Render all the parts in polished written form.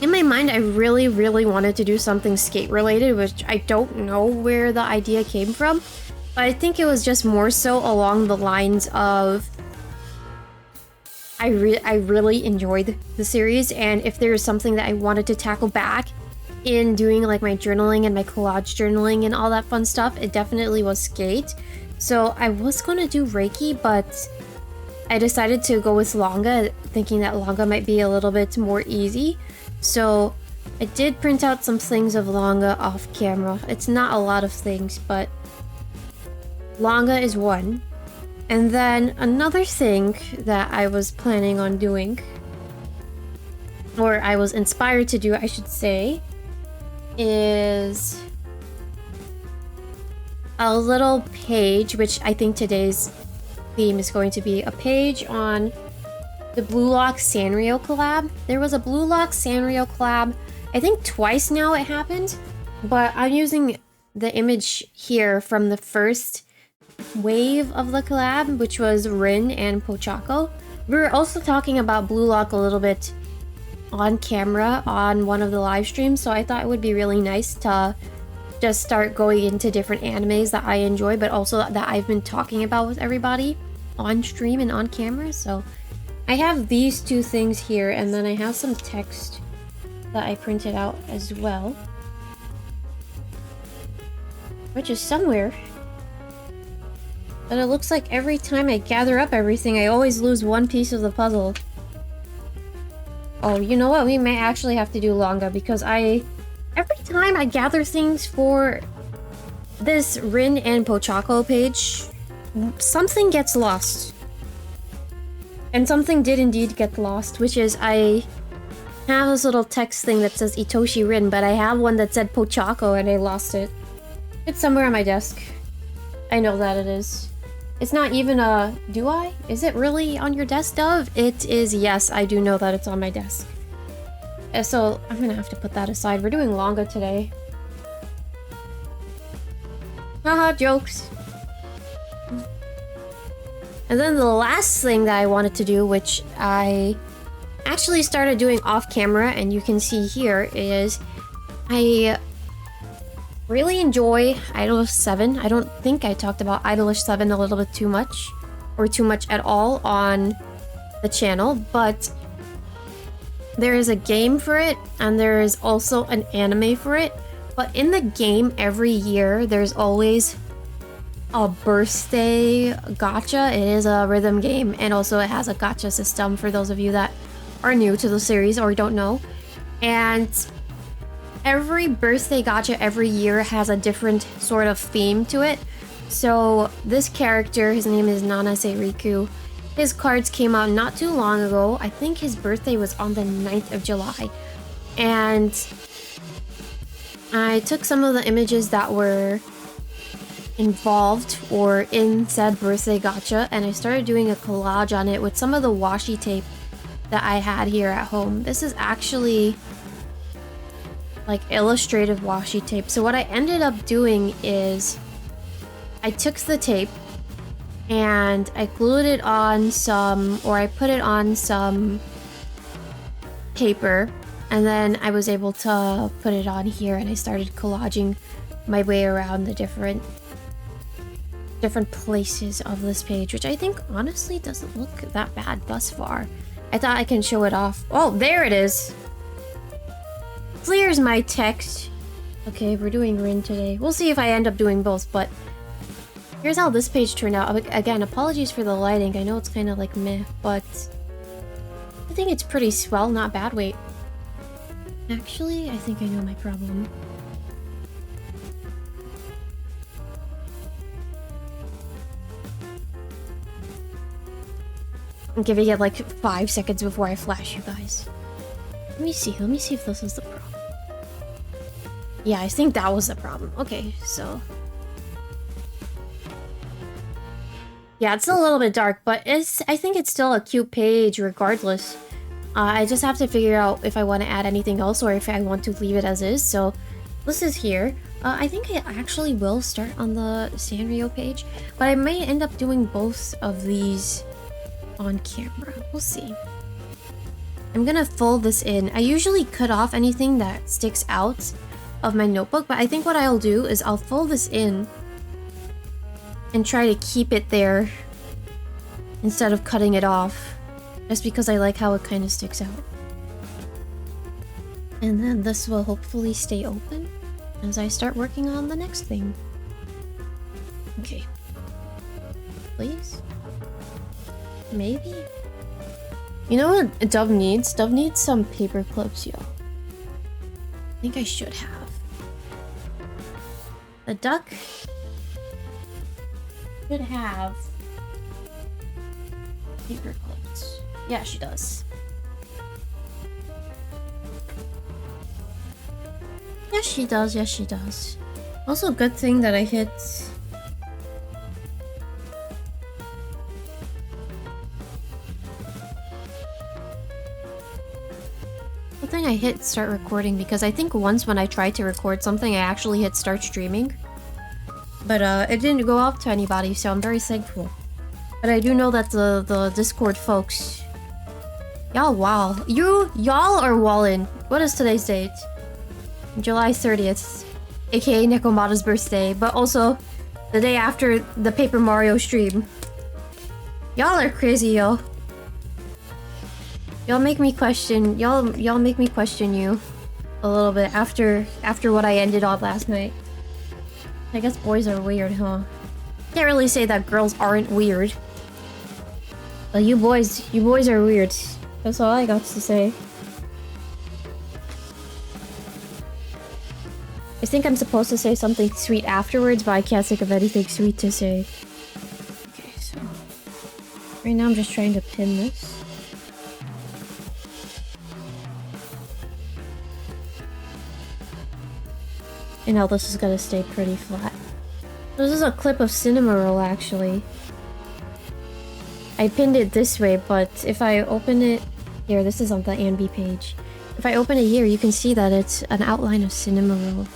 in my mind, I really, really wanted to do something skate related, which I don't know where the idea came from. But I think it was just more so along the lines of I really enjoyed the series, and if there's something that I wanted to tackle back in doing like my journaling and my collage journaling and all that fun stuff, it definitely was skate. So I was gonna do Reiki, but I decided to go with 𝗏𝗏, thinking that 𝗏𝗏 might be a little bit more easy. So I did print out some things of 𝗏𝗏 off camera. It's not a lot of things, but 𝗏𝗏 is one. And then another thing that I was planning on doing, or I was inspired to do, I should say, is a little page, which I think today's theme is going to be a page on the 𝗏𝗏𝗏𝗏 Sanrio collab. There was a 𝗏𝗏𝗏𝗏 Sanrio collab. I think twice now it happened, but I'm using the image here from the first wave of the collab, which was 𝗏𝗏𝗏𝗏 and 𝗏𝗏𝗏𝗏𝗏. We were also talking about 𝗏𝗏𝗏𝗏𝗏 a little bit on camera on one of the live streams, so I thought it would be really nice to just start going into different animes that I enjoy, but also that I've been talking about with everybody on stream and on camera. So I have these two things here, and then I have some text that I printed out as well, which is somewhere. But it looks like every time I gather up everything, I always lose one piece of the puzzle. Oh, you know what? We may actually have to do 𝗏𝗏𝗏𝗏, because every time I gather things for this 𝗏𝗏𝗏𝗏𝗏 and 𝗏𝗏𝗏𝗏𝗏 page, something gets lost. And something did indeed get lost, which is I have this little text thing that says Itoshi Rin, but I have one that said 𝗏𝗏𝗏𝗏𝗏 and I lost it. It's somewhere on my desk. I know that it is. It's not even a... Do I? Is it really on your desk, Dove? It is, yes, I do know that it's on my desk. So I'm gonna have to put that aside. We're doing 𝗏𝗏𝗏𝗏𝗏 today. Haha, jokes. And then the last thing that I wanted to do, which I actually started doing off camera, and you can see here, is I really enjoy 𝗦𝗡𝗏𝗡. I don't think I talked about 𝗦𝗡𝗏𝗡 a little bit too much, or too much at all on the channel, but there is a game for it, and there is also an anime for it. But in the game, every year, there's always a birthday gacha. It is a rhythm game, and also it has a gacha system for those of you that are new to the series or don't know. And every birthday gacha every year has a different sort of theme to it. So this character, his name is 𝗓𝗡𝗡. His cards came out not too long ago. I think his birthday was on the 9th of July. And I took some of the images that were involved or in said birthday gacha, and I started doing a collage on it with some of the washi tape that I had here at home. This is actually like illustrative washi tape. So what I ended up doing is I took the tape and I glued it on some, or I put it on some paper, and then I was able to put it on here, and I started collaging my way around the different places of this page, which I think honestly doesn't look that bad thus far. I thought I can show it off. Oh, there it is. Clears my text. Okay, we're doing Rin today. We'll see if I end up doing both, but here's how this page turned out. Again, apologies for the lighting. I know it's kind of like meh, but I think it's pretty swell, not bad. Wait. Actually, I think I know my problem. I'm giving it like 5 seconds before I flash you guys. Let me see if this is the problem. Yeah, I think that was the problem. Okay, so yeah, it's a little bit dark, but I think it's still a cute page regardless. I just have to figure out if I want to add anything else or if I want to leave it as is. So this is here. I think I actually will start on the Sanrio page, but I may end up doing both of these on camera. We'll see. I'm gonna fold this in. I usually cut off anything that sticks out of my notebook, but I think what I'll do is I'll fold this in and try to keep it there instead of cutting it off, just because I like how it kind of sticks out. And then this will hopefully stay open as I start working on the next thing. Okay. Please? Maybe? You know what Dove needs? Dove needs some paper clips, yo. I think I should have. The duck should have paper clips. Yeah, she does. Yes, she does. Yes, she does. Also, good thing that I hit... Good thing I hit start recording, because I think once when I tried to record something, I actually hit start streaming. But it didn't go out to anybody, so I'm very thankful. But I do know that the Discord folks... Y'all wow. Y'all are wallin'. What is today's date? July 30th. AKA Nekomata's birthday, but also the day after the Paper Mario stream. Y'all are crazy, yo. Y'all make me question... Y'all make me question you a little bit after what I ended on last night. I guess boys are weird, huh? Can't really say that girls aren't weird. But you boys are weird. That's all I got to say. I think I'm supposed to say something sweet afterwards, but I can't think of anything sweet to say. Okay, so... Right now I'm just trying to pin this. And now this is gonna stay pretty flat. This is a clip of Cinema Roll, actually. I pinned it this way, but if I open it... Here, this is on the Anby page. If I open it here, you can see that it's an outline of Cinema Roll.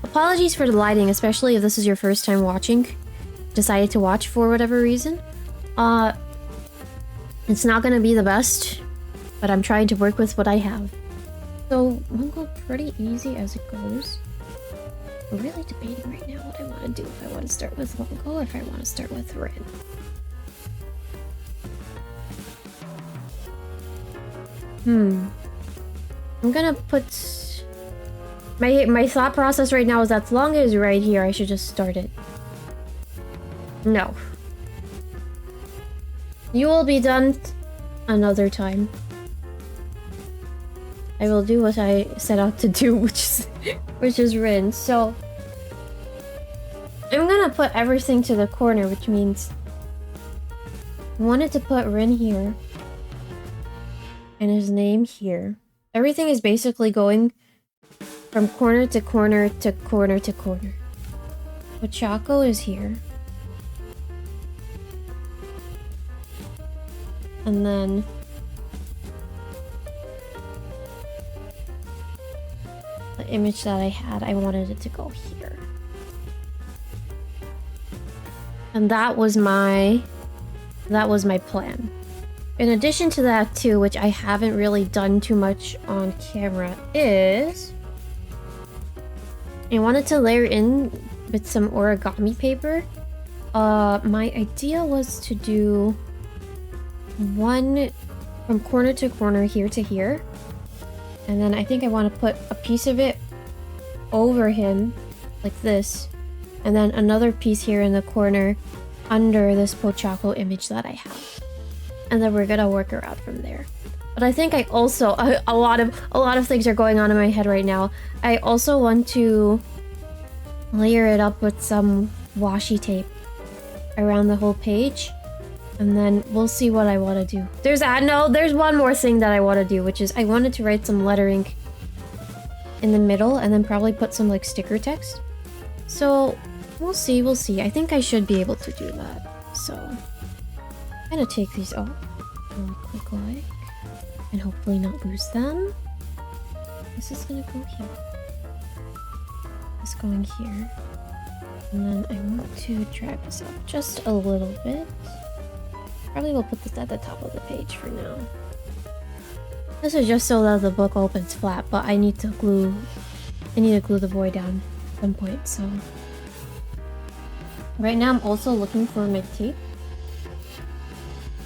Apologies for the lighting, especially if this is your first time watching. Decided to watch for whatever reason. It's not gonna be the best, but I'm trying to work with what I have. So, I'm gonna go pretty easy as it goes. really debating right now what I want to do. If I want to start with logo or if I want to start with Ren. I'm gonna put... My thought process right now is as long as right here, I should just start it. No. You will be done another time. I will do what I set out to do, which is Rin. So I'm gonna put everything to the corner, which means I wanted to put Rin here and his name here. Everything is basically going from corner to corner to corner to corner. 𝗏𝗏𝗏𝗏 is here. And then the image that I had, I wanted it to go here. And that was my plan. In addition to that too, which I haven't really done too much on camera, is I wanted to layer in with some origami paper. My idea was to do one from corner to corner, here to here. And then I think I want to put a piece of it over him, like this. And then another piece here in the corner under this 𝗏𝗏𝗏𝗏 image that I have. And then we're gonna work around from there. But I think I also... a lot of things are going on in my head right now. I also want to layer it up with some washi tape around the whole page. And then we'll see what I want to do. There's one more thing that I want to do, which is I wanted to write some lettering in the middle and then probably put some like sticker text. So we'll see. I think I should be able to do that. So I'm gonna take these off really quick like, and hopefully not lose them. This is gonna go here. This going here. And then I want to drag this up just a little bit. Probably will put this at the top of the page for now. This is just so that the book opens flat, but I need to glue the boy down at some point, so. Right now I'm also looking for my tape.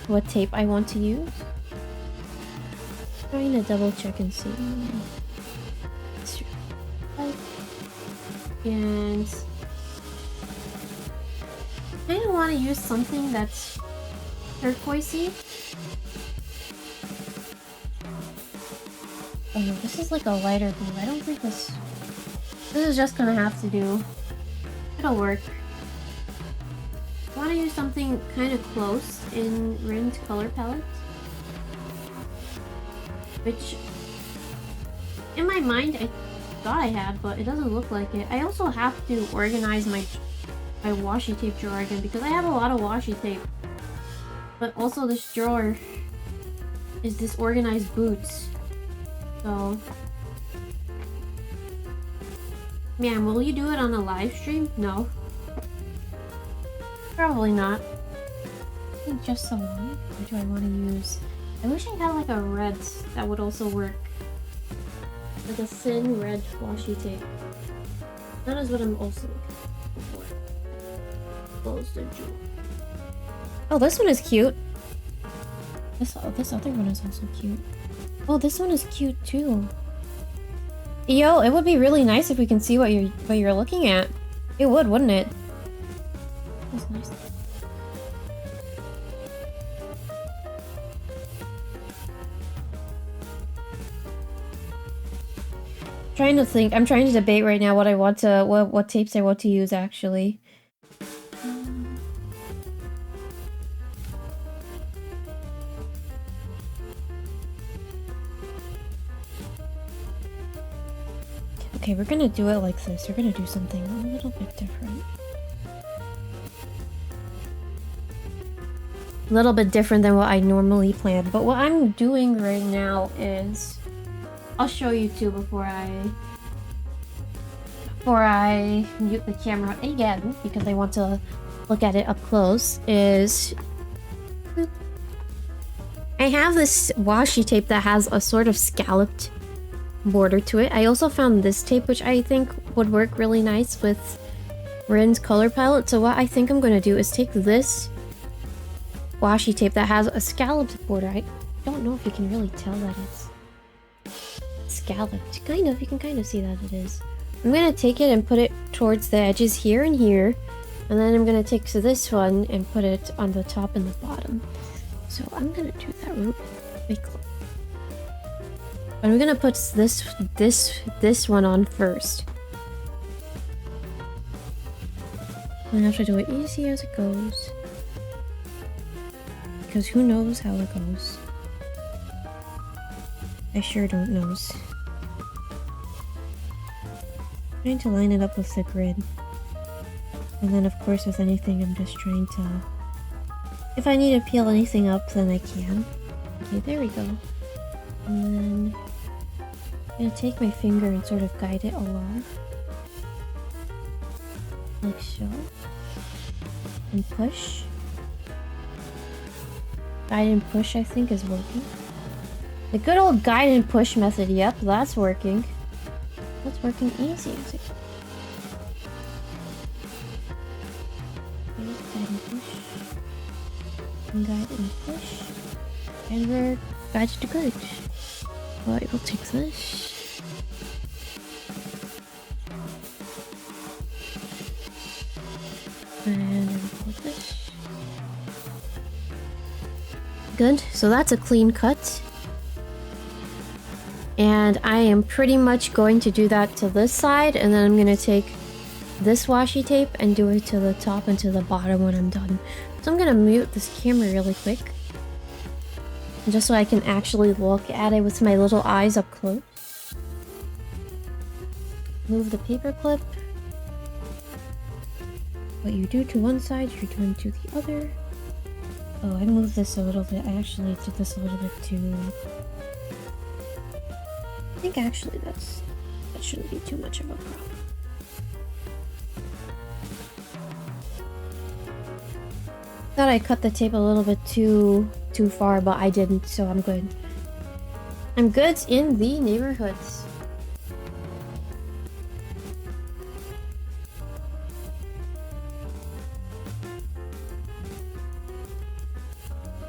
What tape I want to use. Trying to double check and see. And I kind of want to use something that's turquoisey. Oh no, this is like a lighter blue. I don't think this is just gonna have to do. It'll work. I want to use something kind of close in Rin's color palette, which in my mind I thought I had, but it doesn't look like it. I also have to organize my washi tape drawer again because I have a lot of washi tape. But also this drawer is disorganized boots. So... Man, will you do it on a live stream? No. Probably not. I think just some white. What do I want to use? I wish I had like a red that would also work. Like a thin red washi tape. That is what I'm also looking for. Close the drawer. Oh, this one is cute. This other one is also cute. Oh, this one is cute too. Yo, it would be really nice if we can see what you're looking at. It would, wouldn't it? That's nice. Trying to think. I'm trying to debate right now what I want to what tapes I want to use actually. Okay, we're gonna do it like this. We're gonna do something a little bit different. A little bit different than what I normally plan. But what I'm doing right now is... I'll show you too before I mute the camera again, because I want to look at it up close, is... I have this washi tape that has a sort of scalloped border to it. I also found this tape, which I think would work really nice with Rin's color palette. So what I think I'm gonna do is take this washi tape that has a scalloped border. I don't know if you can really tell that it's scalloped. Kind of, you can kind of see that it is. I'm gonna take it and put it towards the edges here and here. And then I'm gonna take this one and put it on the top and the bottom. So I'm gonna do that real quickly. I'm gonna put this one on first. I have to do it easy as it goes. Because who knows how it goes. I sure don't knows. Trying to line it up with the grid. And then of course with anything I'm just trying to... If I need to peel anything up then I can. Okay, there we go. And then I'm gonna take my finger and sort of guide it along. Like so. And push. Guide and push I think is working. The good old guide and push method, yep, that's working. That's working easy as it. Guide and push. And guide and push. And we're guided to good. Right, we'll take this. And then put this. Good, so that's a clean cut. And I am pretty much going to do that to this side, and then I'm going to take this washi tape and do it to the top and to the bottom when I'm done. So I'm going to mute this camera really quick. Just so I can actually look at it with my little eyes up close. Move the paper clip. What you do to one side, you're doing to the other. Oh, I moved this a little bit. I actually did this a little bit too... I think actually that shouldn't be too much of a problem. Thought I cut the tape a little bit too far, but I didn't, so I'm good. I'm good in the neighborhoods.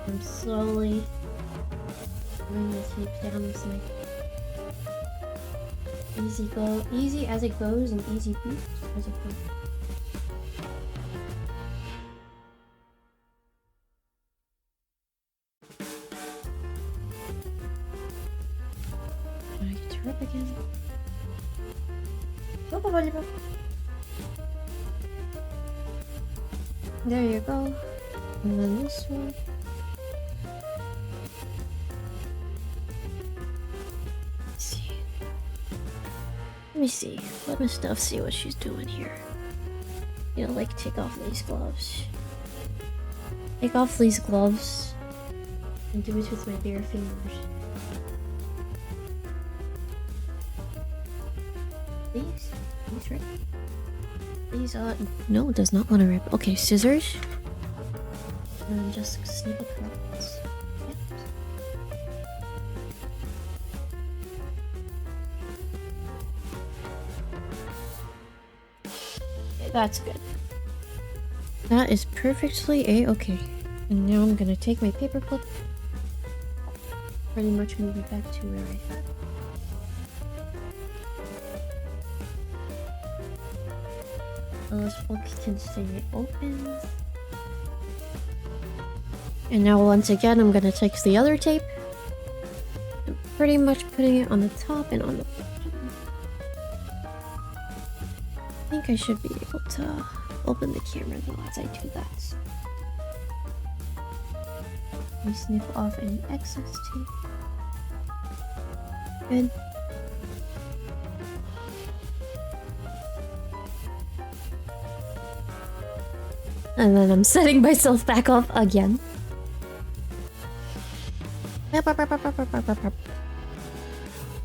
I'm slowly bringing the tape down this way. Easy as it goes, and easy as it goes. Do I get to rip again? There you go. And then this one. Let me see. Let Miss Stuff see what she's doing here. You know, like take off these gloves. Take off these gloves. And do it with my bare fingers. These? These rip? These no, it does not want to rip. Okay, scissors. And just snip across. That's good. That is perfectly a-okay. And now I'm gonna take my paper clip. Pretty much move it back to where I had. So this book can stay open. And now once again I'm gonna take the other tape. And pretty much putting it on the top and on the bottom. I think I should be able to open the camera though as I do that. Let me snip off any excess tape. Good. And then I'm setting myself back off again.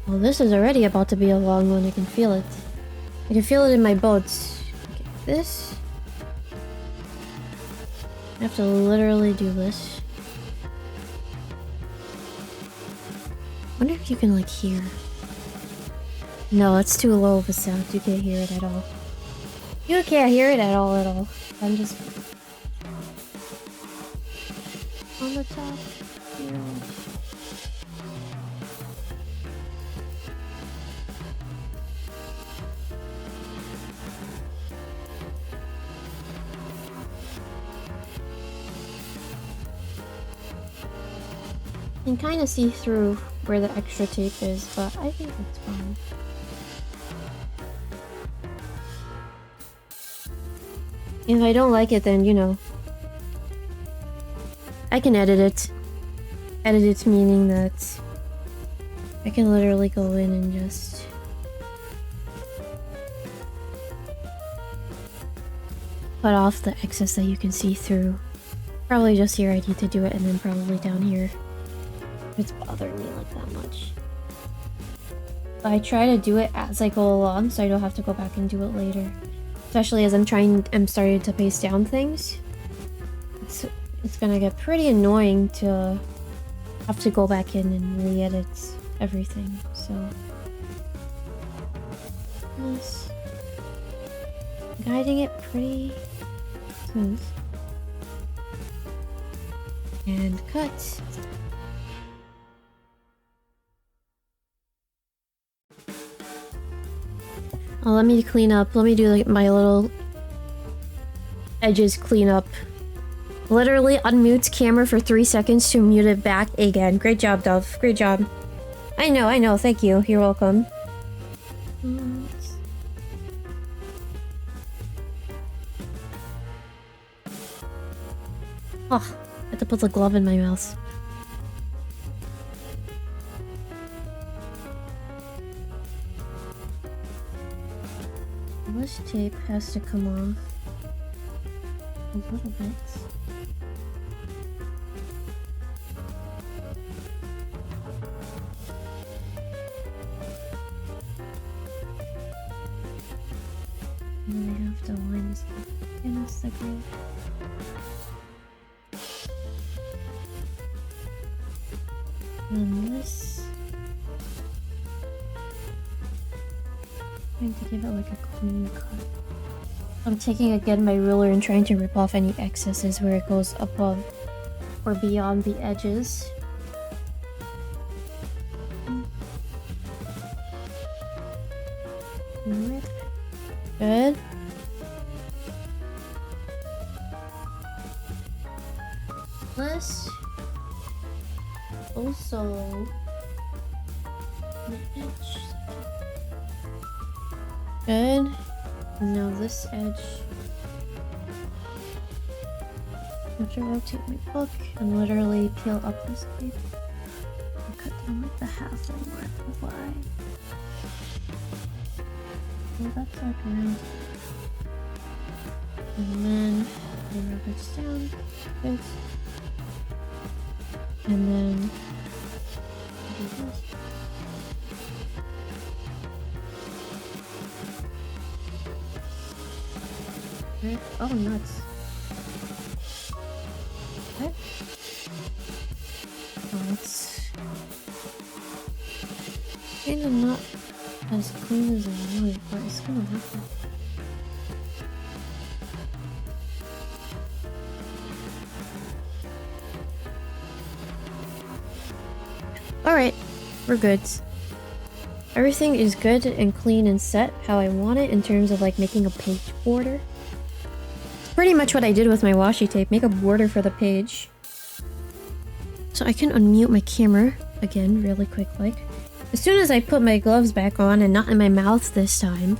Well, this is already about to be a long one, I can feel it. I can feel it in my bones. Okay, this. I have to literally do this. Wonder if you can like hear. No, it's too low of a sound. You can't hear it at all. You can't hear it at all. I'm just... on the top here. You can kind of see through where the extra tape is, but I think it's fine. If I don't like it, then, you know, I can edit it. Edit it meaning that I can literally go in and just... cut off the excess that you can see through. Probably just here I need to do it, and then probably down here. It's bothering me like that much. But I try to do it as I go along, so I don't have to go back and do it later. Especially as I'm starting to paste down things. It's gonna get pretty annoying to have to go back in and re-edit everything, so... Yes. Guiding it pretty smooth. And cut. Oh, let me clean up. Let me do like my little edges clean up. Literally unmutes camera for 3 seconds to mute it back again. Great job, Dove. Great job. I know. Thank you. You're welcome. Oh, I had to put the glove in my mouth. This tape has to come off a little bit. And then I have to line this up against the glove. And this... I'm trying to give it like a clean cut. I'm taking again my ruler and trying to rip off any excesses where it goes above or beyond the edges. Rip. Good. This also the edge. Good. Now this edge. I have to rotate my book and literally peel up this tape and cut down like the half and worth wide. So that's like around. And then I rub it down. Good. And then do this. Oh, nuts. What? Oh, it's kind of not as clean as I would, but it's gonna happen. Alright, we're good. Everything is good and clean and set how I want it in terms of like making a page border. Pretty much what I did with my washi tape, make a border for the page. So I can unmute my camera again really quick like. As soon as I put my gloves back on and not in my mouth this time.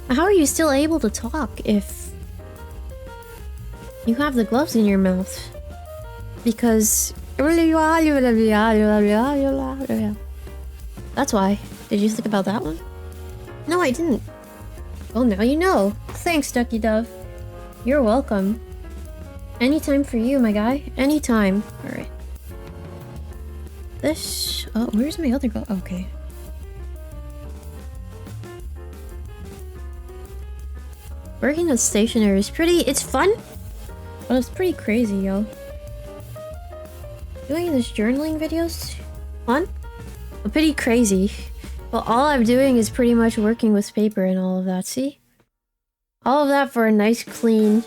How are you still able to talk if you have the gloves in your mouth? Because that's why. Did you think about that one? No, I didn't. Well, now you know. Thanks, Ducky Dove. You're welcome. Anytime for you, my guy. Anytime. Alright. This... Oh, where's my other glove? Okay. Working with stationery is pretty... It's fun, but it's pretty crazy, yo. Doing this journaling videos... Fun? But pretty crazy. Well, all I'm doing is pretty much working with paper and all of that, see? All of that for a nice clean,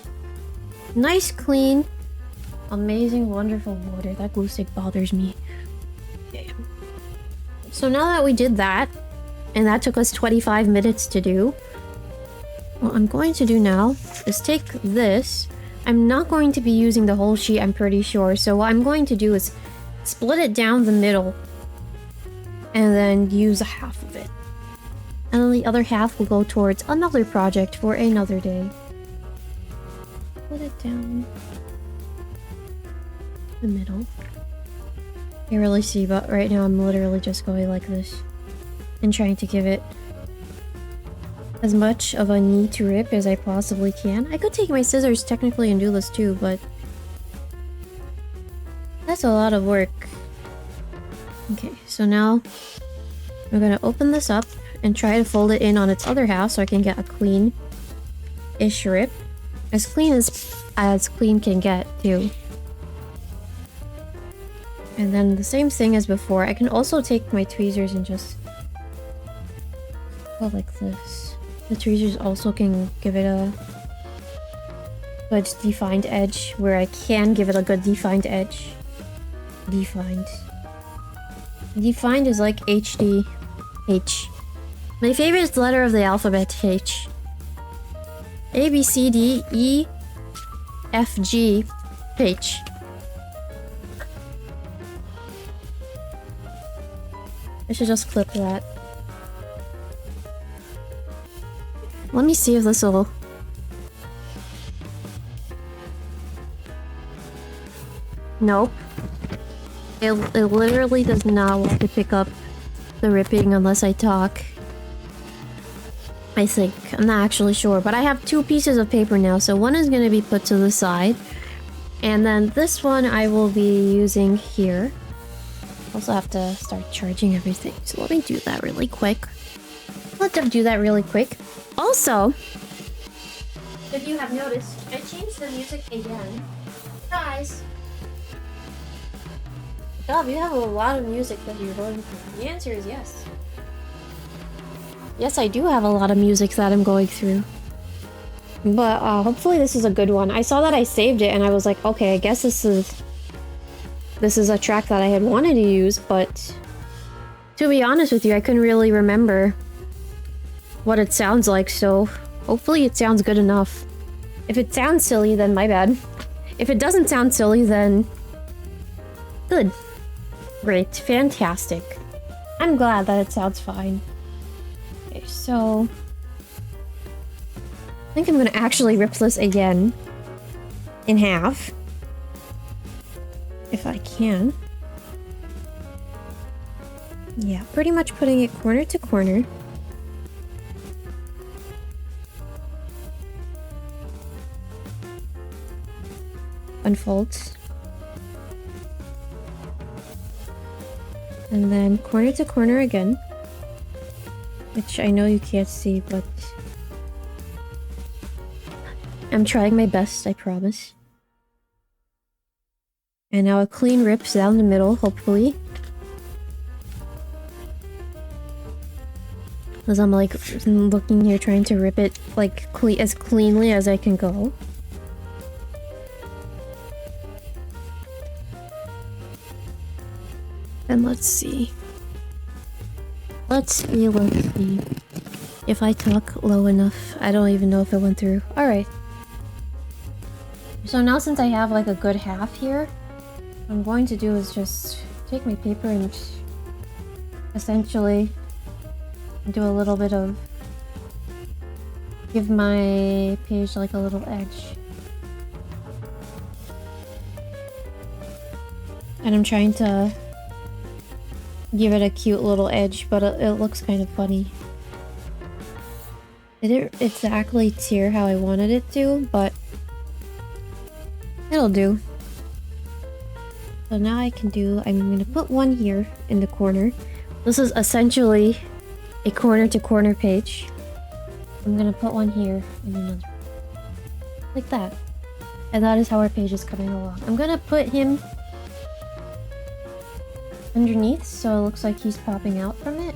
amazing, wonderful water. That glue stick bothers me. Okay. So now that we did that, and that took us 25 minutes to do, what I'm going to do now is take this. I'm not going to be using the whole sheet, I'm pretty sure. So what I'm going to do is split it down the middle and then use a half of it. And then the other half will go towards another project for another day. Put it down the middle. You really see, but right now I'm literally just going like this and trying to give it as much of a knee to rip as I possibly can. I could take my scissors technically and do this too, but that's a lot of work. Okay, so now I'm gonna open this up and try to fold it in on its other half so I can get a clean-ish rip. As clean can get, too. And then the same thing as before. I can also take my tweezers and just go like this. The tweezers also can give it a good defined edge, where I can give it a good defined edge. Defined. Defined is like HD. H. My favorite letter of the alphabet, H. A, B, C, D, E, F, G, H. I should just clip that. Let me see if this will... Nope. It literally does not want to pick up the ripping unless I talk. I think. I'm not actually sure. But I have 2 pieces of paper now, so one is going to be put to the side. And then this one I will be using here. Also have to start charging everything. So let me do that really quick. Also, if you have noticed, I changed the music again. Guys! God, you have a lot of music that you're going through. The answer is yes. Yes, I do have a lot of music that I'm going through. But hopefully this is a good one. I saw that I saved it and I was like, okay, I guess this is a track that I had wanted to use, but to be honest with you, I couldn't really remember what it sounds like, so hopefully it sounds good enough. If it sounds silly, then my bad. If it doesn't sound silly, then good. Great. Fantastic. I'm glad that it sounds fine. Okay, so I think I'm gonna actually rip this again in half. If I can. Yeah, pretty much putting it corner to corner. Unfolds. And then corner to corner again. Which I know you can't see, but I'm trying my best, I promise. And now a clean rips down the middle, hopefully. As I'm like looking here trying to rip it like as cleanly as I can go. And let's see. Let's see if I talk low enough. I don't even know if it went through. Alright. So now since I have like a good half here, what I'm going to do is just take my paper and essentially do a little bit of... give my page like a little edge. And I'm trying to give it a cute little edge, but it looks kind of funny. It didn't exactly tear how I wanted it to, but it'll do. So now I can do... I'm gonna put one here in the corner. This is essentially a corner-to-corner page. I'm gonna put one here and another. Like that. And that is how our page is coming along. I'm gonna put him underneath so it looks like he's popping out from it.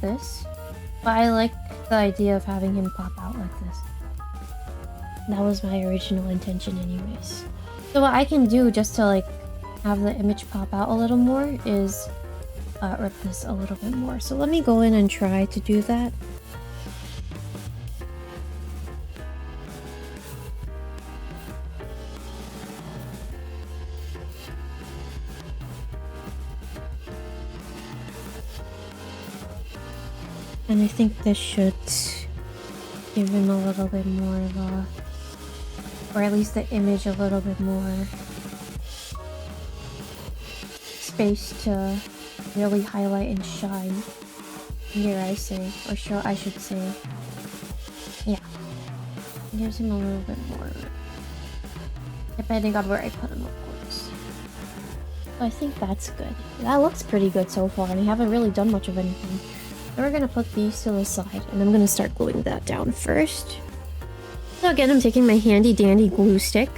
this, but I like the idea of having him pop out like this. That was my original intention anyways. So what I can do just to like have the image pop out a little more is rip this a little bit more. So let me go in and try to do that. And I think this should give him a little bit more of a, or at least the image a little bit more space to really highlight and shine, dare I say, or show, I should say. Yeah. It gives him a little bit more, depending on where I put him, of course. So I think that's good. That looks pretty good so far, and I haven't really done much of anything. So we're gonna put these to the side, and I'm gonna start gluing that down first. So again, I'm taking my handy dandy glue stick.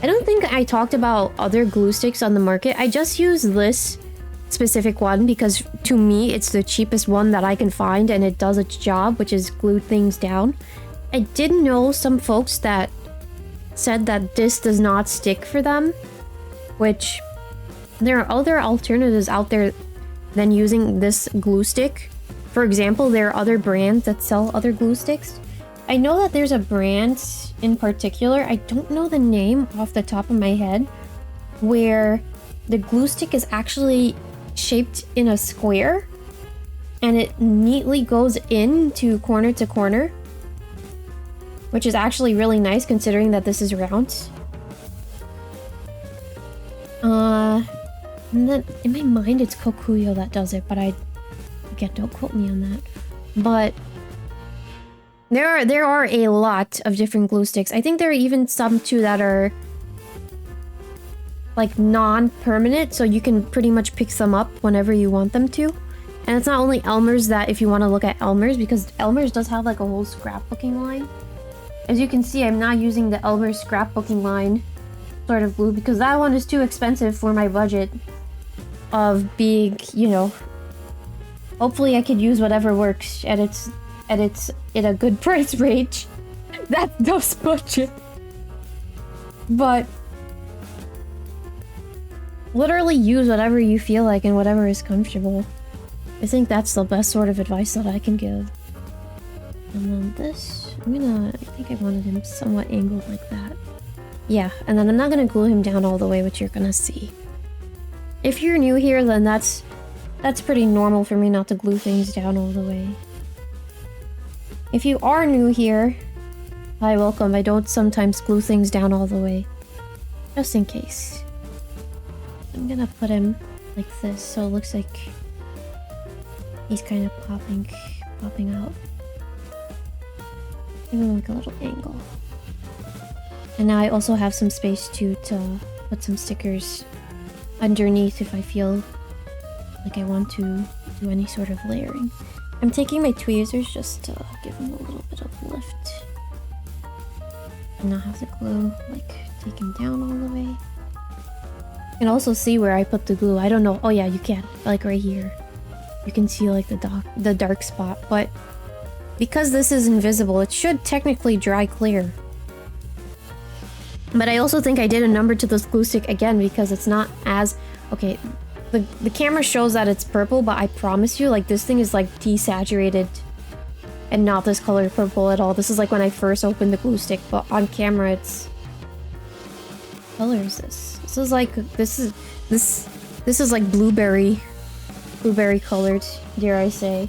I don't think I talked about other glue sticks on the market. I just use this specific one because to me it's the cheapest one that I can find, and it does its job, which is glue things down. I did know some folks that said that this does not stick for them, which there are other alternatives out there than using this glue stick. For example, there are other brands that sell other glue sticks. I know that there's a brand in particular, I don't know the name off the top of my head, where the glue stick is actually shaped in a square and it neatly goes into corner to corner, which is actually really nice considering that this is round. And then in my mind it's Kokuyo that does it, but again, don't quote me on that. But there are a lot of different glue sticks. I think there are even some too that are like non-permanent, so you can pretty much pick them up whenever you want them to. And it's not only 𝗦𝗡𝗎𝗓 that if you want to look at 𝗦𝗡𝗎𝗓, because 𝗦𝗡𝗓𝗓 does have like a whole scrapbooking line. As you can see, I'm not using the 𝗦𝗡𝗓𝗓 scrapbooking line sort of glue because that one is too expensive for my budget of being, you know, hopefully I could use whatever works and it's in a good price range. That's no budget. But literally use whatever you feel like and whatever is comfortable. I think that's the best sort of advice that I can give. And then this, I think I wanted him somewhat angled like that. Yeah, and then I'm not gonna glue him down all the way, which you're gonna see. If you're new here, then that's pretty normal for me not to glue things down all the way. If you are new here, hi, welcome. I don't sometimes glue things down all the way, just in case. I'm gonna put him like this, so it looks like he's kind of popping out. Maybe like a little angle. And now I also have some space to put some stickers underneath if I feel like I want to do any sort of layering. I'm taking my tweezers just to give them a little bit of lift. And not have the glue like taken down all the way. You can also see where I put the glue. I don't know. Oh yeah, you can. Like right here. You can see like the dark spot, but because this is invisible, it should technically dry clear. But I also think I did a number to this glue stick again because it's not as... Okay, the camera shows that it's purple, but I promise you, like, this thing is, like, desaturated and not this color purple at all. This is, like, when I first opened the glue stick, but on camera, it's... What color is this? This is, like, this is, like, blueberry colored, dare I say.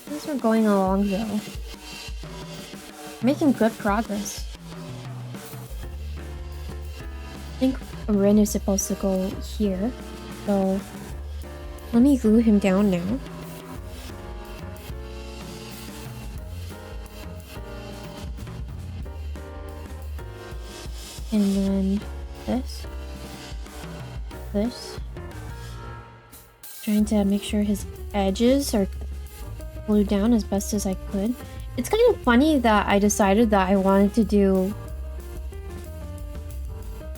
Things are going along, though. Making good progress. I think Rin is supposed to go here, so let me glue him down now. And then this. Trying to make sure his edges are glued down as best as I could. It's kind of funny that I decided that I wanted to do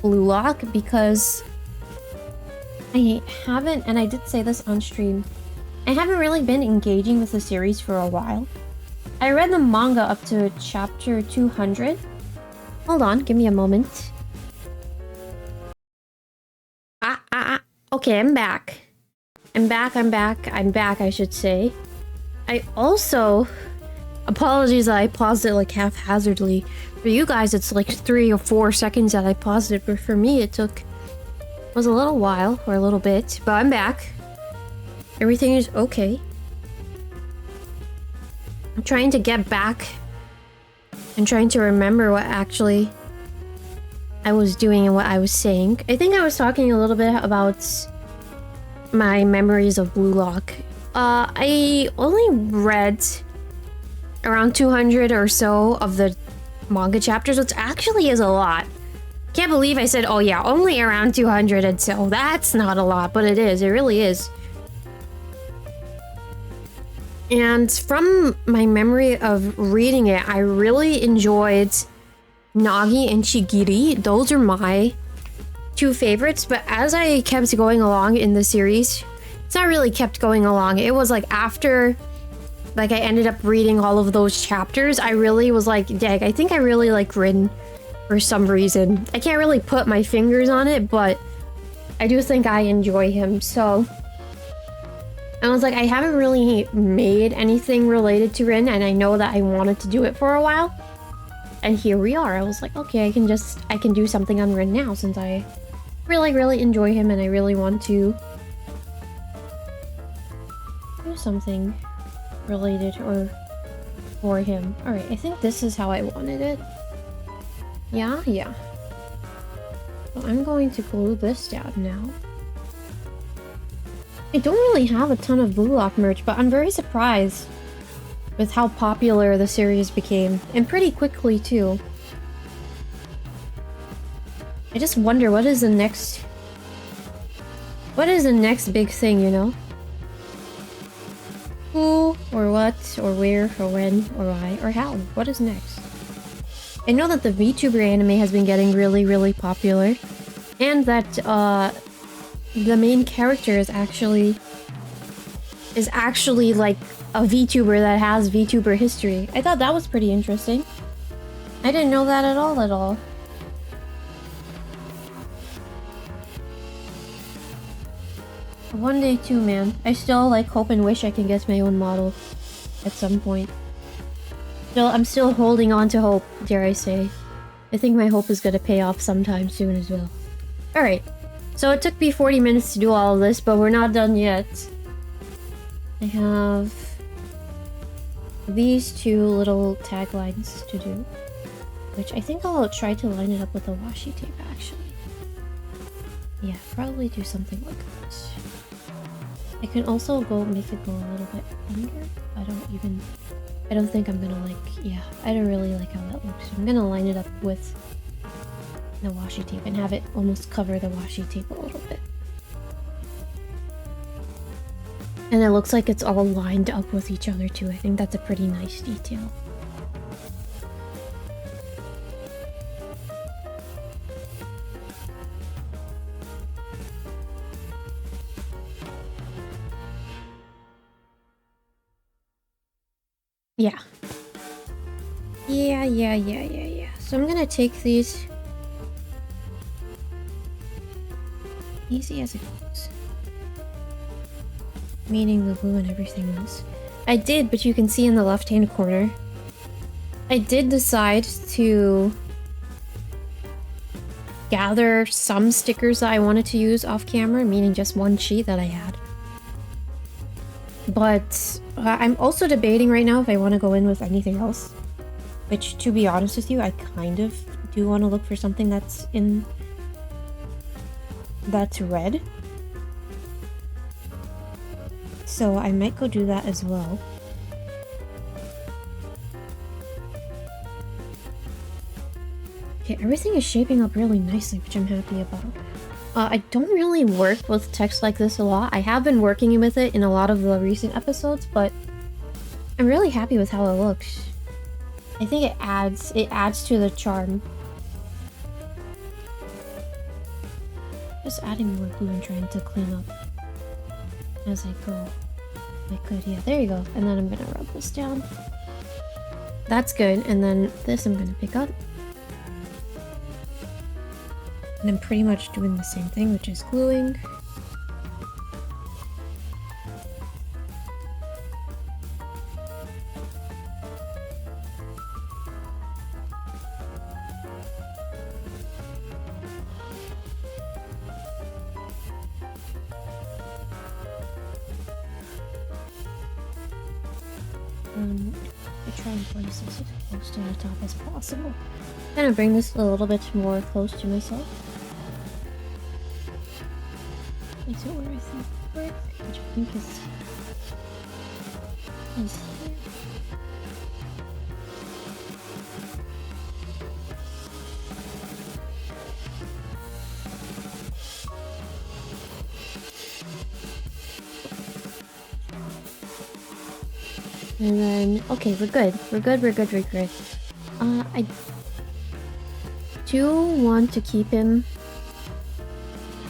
Blue Lock because I haven't, and I did say this on stream, I haven't really been engaging with the series for a while. I read the manga up to chapter 200. Hold on, give me a moment. Okay, I'm back. I'm back, I should say. I also... Apologies that I paused it like haphazardly. For you guys, it's like 3 or 4 seconds that I paused it, but for me, it was a little while, or a little bit, but I'm back. Everything is okay. I'm trying to get back and trying to remember what actually I was doing and what I was saying. I think I was talking a little bit about my memories of Blue Lock. I only read around 200 or so of the manga chapters, which actually is a lot. Can't believe I said, oh yeah, only around 200 and so. That's not a lot, but it is. It really is. And from my memory of reading it, I really enjoyed Nagi and Chigiri. Those are my 2 favorites, but as I kept going along in the series, it's not really kept going along. It was like after, like, I ended up reading all of those chapters, I really was like, dang, I think I really like Rin for some reason. I can't really put my fingers on it, but I do think I enjoy him, so... I was like, I haven't really made anything related to Rin, and I know that I wanted to do it for a while. And here we are. I was like, okay, I can do something on Rin now, since I really enjoy him, and I really want to do something related or for him. Alright, I think this is how I wanted it. Yeah. So I'm going to glue this down now. I don't really have a ton of Blue Lock merch, but I'm very surprised with how popular the series became. And pretty quickly, too. I just wonder, what is the next big thing, you know? Who, or what, or where, or when, or why, or how? What is next? I know that the VTuber anime has been getting really popular. And that, the main character is actually like a VTuber that has VTuber history. I thought that was pretty interesting. I didn't know that at all. One day too, man. I still like hope and wish I can get my own model at some point. I'm still holding on to hope, dare I say. I think my hope is gonna pay off sometime soon as well. Alright. So it took me 40 minutes to do all of this, but we're not done yet. I have these 2 little taglines to do, which I think I'll try to line it up with the washi tape, actually. Yeah, probably do something like that. I can also make it go a little bit longer. I don't think I'm gonna I don't really like how that looks. I'm gonna line it up with the washi tape and have it almost cover the washi tape a little bit. And it looks like it's all lined up with each other too. I think that's a pretty nice detail. Yeah. So I'm gonna take these. Easy as it goes. Meaning the glue and everything else. I did, but you can see in the left-hand corner, I did decide to gather some stickers that I wanted to use off camera, meaning just one sheet that I had. But I'm also debating right now if I want to go in with anything else. Which, to be honest with you, I kind of do want to look for something that's red. So I might go do that as well. Okay, everything is shaping up really nicely, which I'm happy about. I don't really work with text like this a lot. I have been working with it in a lot of the recent episodes, but I'm really happy with how it looks. I think it adds to the charm. just adding more glue and trying to clean up as I go. I could, yeah, there you go. And then I'm gonna rub this down. That's good. And then this I'm gonna pick up. And I'm pretty much doing the same thing, which is gluing. I try and place this as close to the top as possible. Kind of bring this a little bit more close to myself. Place it where I think work, which I think is here. And then, okay, we're good. We're good. I do want to keep him,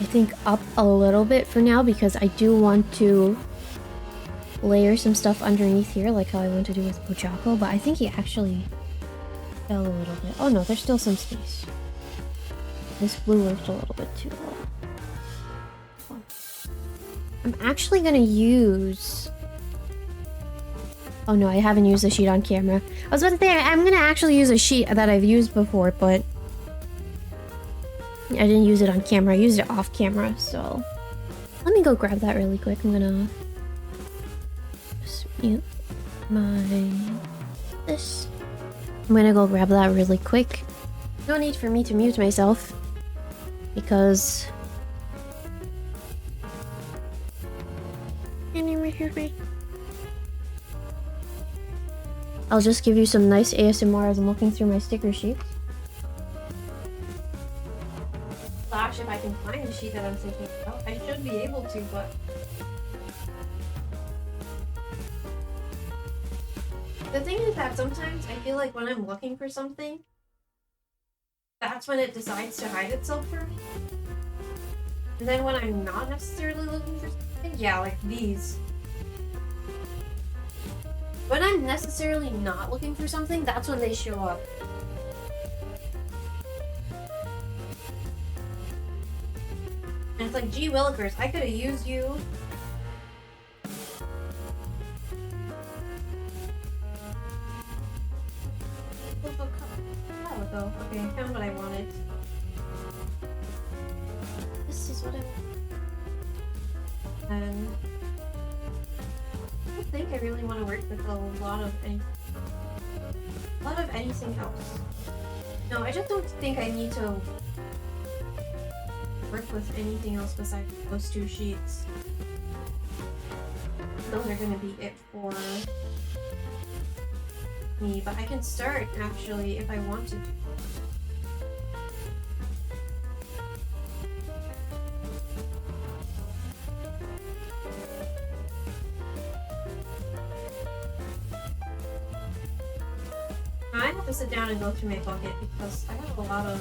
I think, up a little bit for now because I do want to layer some stuff underneath here, like how I want to do with 𝗏𝗏𝗏𝗏, but I think he actually fell a little bit. Oh no, there's still some space. This glue worked a little bit too low. I'm actually gonna use... Oh no, I haven't used the sheet on camera. I was about to say, I'm gonna actually use a sheet that I've used before, but I didn't use it on camera. I used it off camera, so... Let me go grab that really quick. I'm gonna... just mute this. I'm gonna go grab that really quick. No need for me to mute myself, because... I'll just give you some nice ASMR as I'm looking through my sticker sheets. Slash, if I can find the sheet that I'm thinking about. I should be able to, but... The thing is that sometimes I feel like when I'm looking for something, that's when it decides to hide itself from me. And then when I'm not necessarily looking for something, yeah, like these. When I'm necessarily not looking for something, that's when they show up. And it's like, gee willikers, I could have used you. Oh, go. Okay, I found what I wanted. This is what I want. I don't think I really want to work with a lot of anything else. No, I just don't think I need to work with anything else besides those two sheets. Those are going to be it for me, but I can start actually if I want to. I have to sit down and go through my bucket because I have a lot of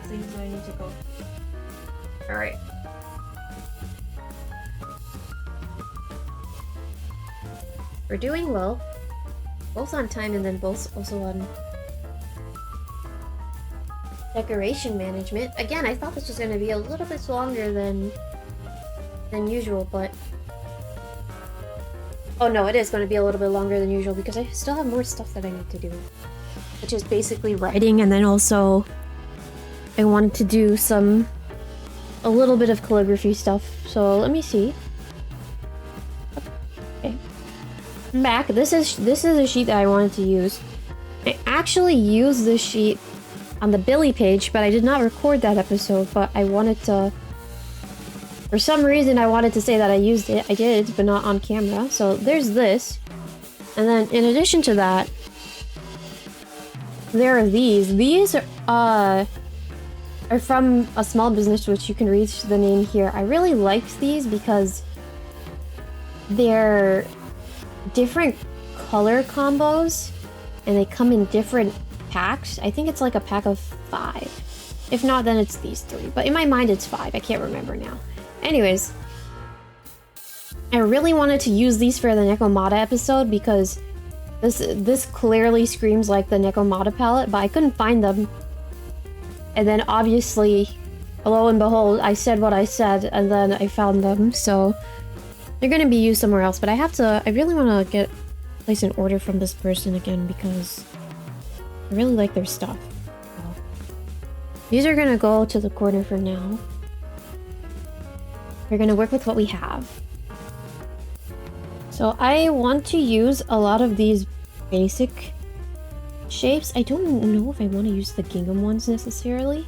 things that I need to go through. Alright. We're doing well. Both on time and then both also on decoration management. Again, I thought this was going to be a little bit longer than usual, but... Oh no, it is going to be a little bit longer than usual because I still have more stuff that I need to do. Which is basically writing, and then also I wanted to do a little bit of calligraphy stuff. So let me see. Okay. I'm back. This is a sheet that I wanted to use. I actually used this sheet on the Billy page, but I did not record that episode, but I wanted to... For some reason, I wanted to say that I used it. I did, but not on camera. So there's this. And then in addition to that, there are these. These are from a small business, which you can read the name here. I really liked these because they're different color combos and they come in different packs. I think it's like a pack of 5. If not, then it's these 3. But in my mind, it's 5. I can't remember now. Anyways, I really wanted to use these for the 𝗩𝗡𝗙𝗢 episode because this clearly screams like the 𝗩𝗡𝗙𝗢 palette, but I couldn't find them. And then obviously, lo and behold, I said what I said, and then I found them, so they're gonna be used somewhere else. But I really want to place an order from this person again because I really like their stuff. So, these are gonna go to the corner for now. We're gonna work with what we have. So I want to use a lot of these basic shapes. I don't know if I want to use the gingham ones necessarily,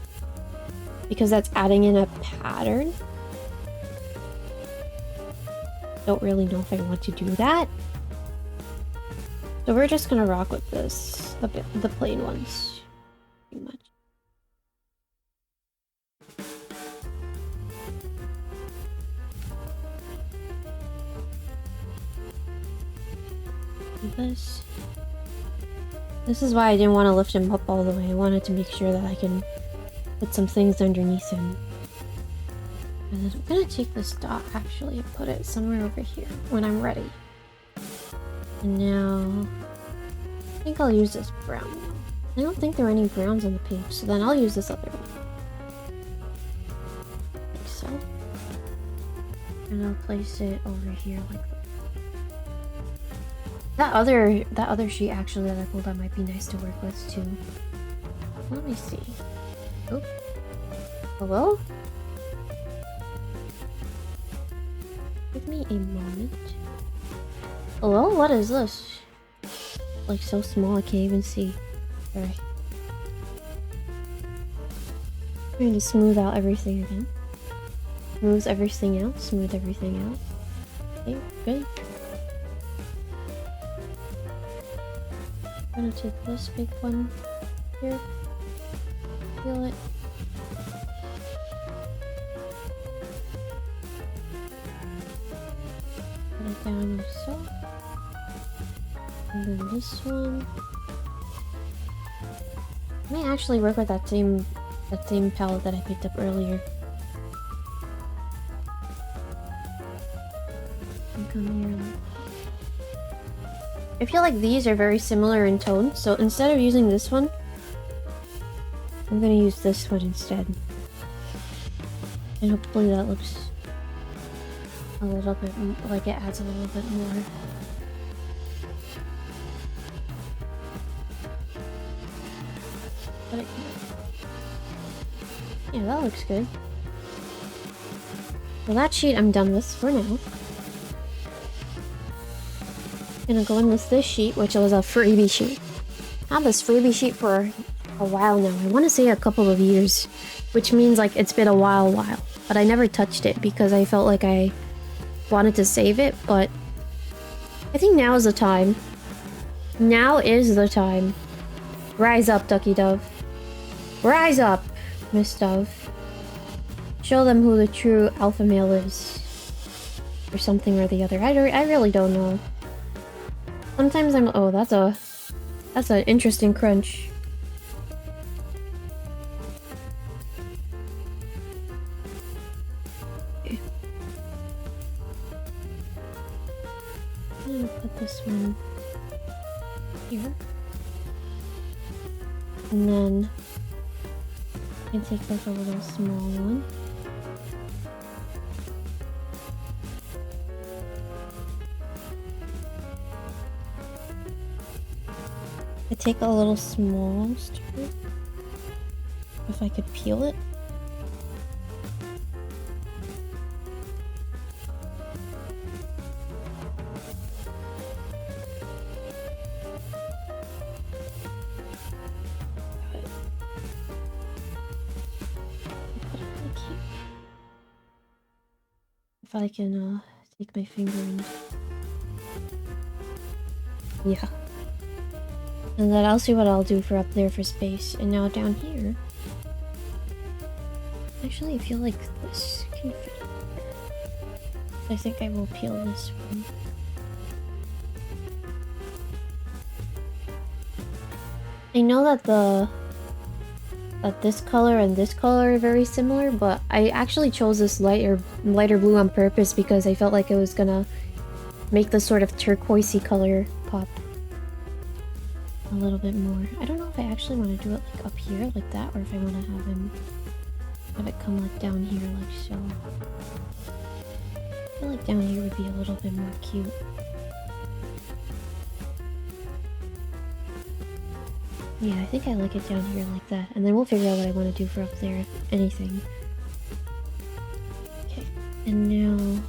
because that's adding in a pattern. Don't really know if I want to do that. So we're just gonna rock with this, the plain ones, pretty much. This is why I didn't want to lift him up all the way. I wanted to make sure that I can put some things underneath him. And I'm gonna take this dot actually and put it somewhere over here when I'm ready. And now I think I'll use this brown one. I don't think there are any browns on the page, so then I'll use this other one. Like so. And I'll place it over here like that. That other sheet actually that I pulled out might be nice to work with too. Let me see. Oh. Hello? Give me a moment. Hello? What is this? Like so small I can't even see. Alright. Trying to smooth out everything again. Smooth everything out. Smooth everything out. Okay, good. I'm gonna take this big one here. Feel it. Put it down like so. And then this one. I may actually work with that same palette that I picked up earlier. And come here. I feel like these are very similar in tone, so instead of using this one, I'm gonna use this one instead. And hopefully that looks a little bit like it adds a little bit more. But yeah, that looks good. Well, that sheet I'm done with for now. Gonna go in with this sheet, which was a freebie sheet. I had this freebie sheet for a while now. I want to say a couple of years, which means like it's been a while. But I never touched it because I felt like I wanted to save it, but I think now is the time. Now is the time. Rise up, Ducky Dove. Rise up, Miss Dove. Show them who the true alpha male is. Or something or the other. I really don't know. Sometimes I'm... Oh, that's an interesting crunch. Okay. I'm gonna put this one here. And then I can take like a little small one. I take a little small strip, if I could peel it. If I can take my finger and... Yeah. And then I'll see what I'll do for up there for space. And now down here... Actually, I feel like this can fit. I think I will peel this one. I know that this color and this color are very similar, but I actually chose this lighter blue on purpose because I felt like it was gonna make the sort of turquoisey color pop a little bit more. I don't know if I actually want to do it like up here like that, or if I want to have it come like down here like so. I feel like down here would be a little bit more cute. Yeah, I think I like it down here like that. And then we'll figure out what I want to do for up there, if anything. Okay, and now...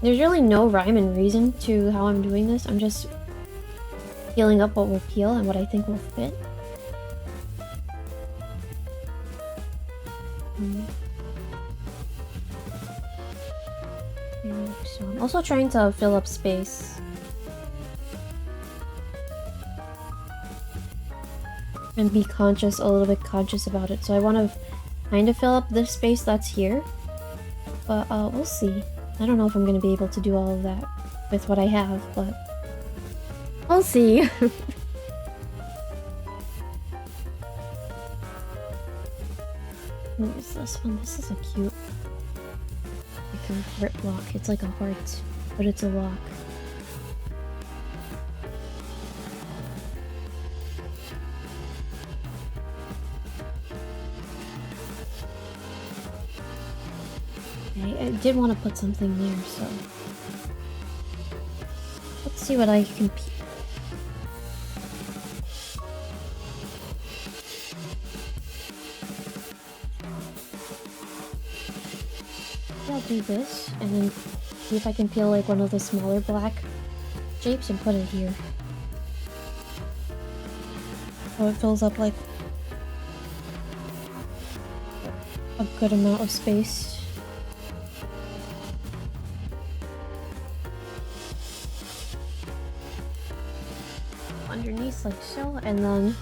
There's really no rhyme and reason to how I'm doing this. I'm just peeling up what will peel and what I think will fit. So I'm also trying to fill up space. And be conscious, a little bit conscious about it. So I want to kind of fill up this space that's here. But we'll see. I don't know if I'm going to be able to do all of that with what I have, but we'll see. What is this one? This is a cute like a heart block. It's like a heart, but it's a lock. I did want to put something there, so let's see what I can peel. I'll do this, and then see if I can peel like one of the smaller black shapes and put it here. So it fills up like a good amount of space. Underneath like so, and then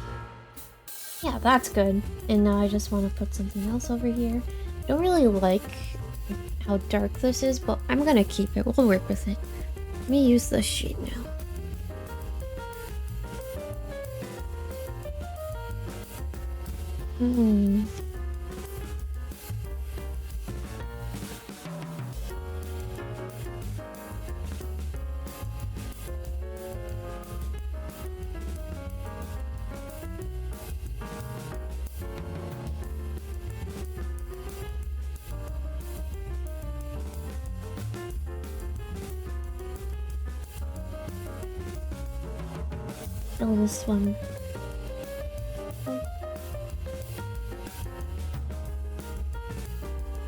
yeah, that's good. And now I just want to put something else over here. I don't really like how dark this is, but I'm gonna keep it. We'll work with it. Let me use this sheet now. Fill this one. I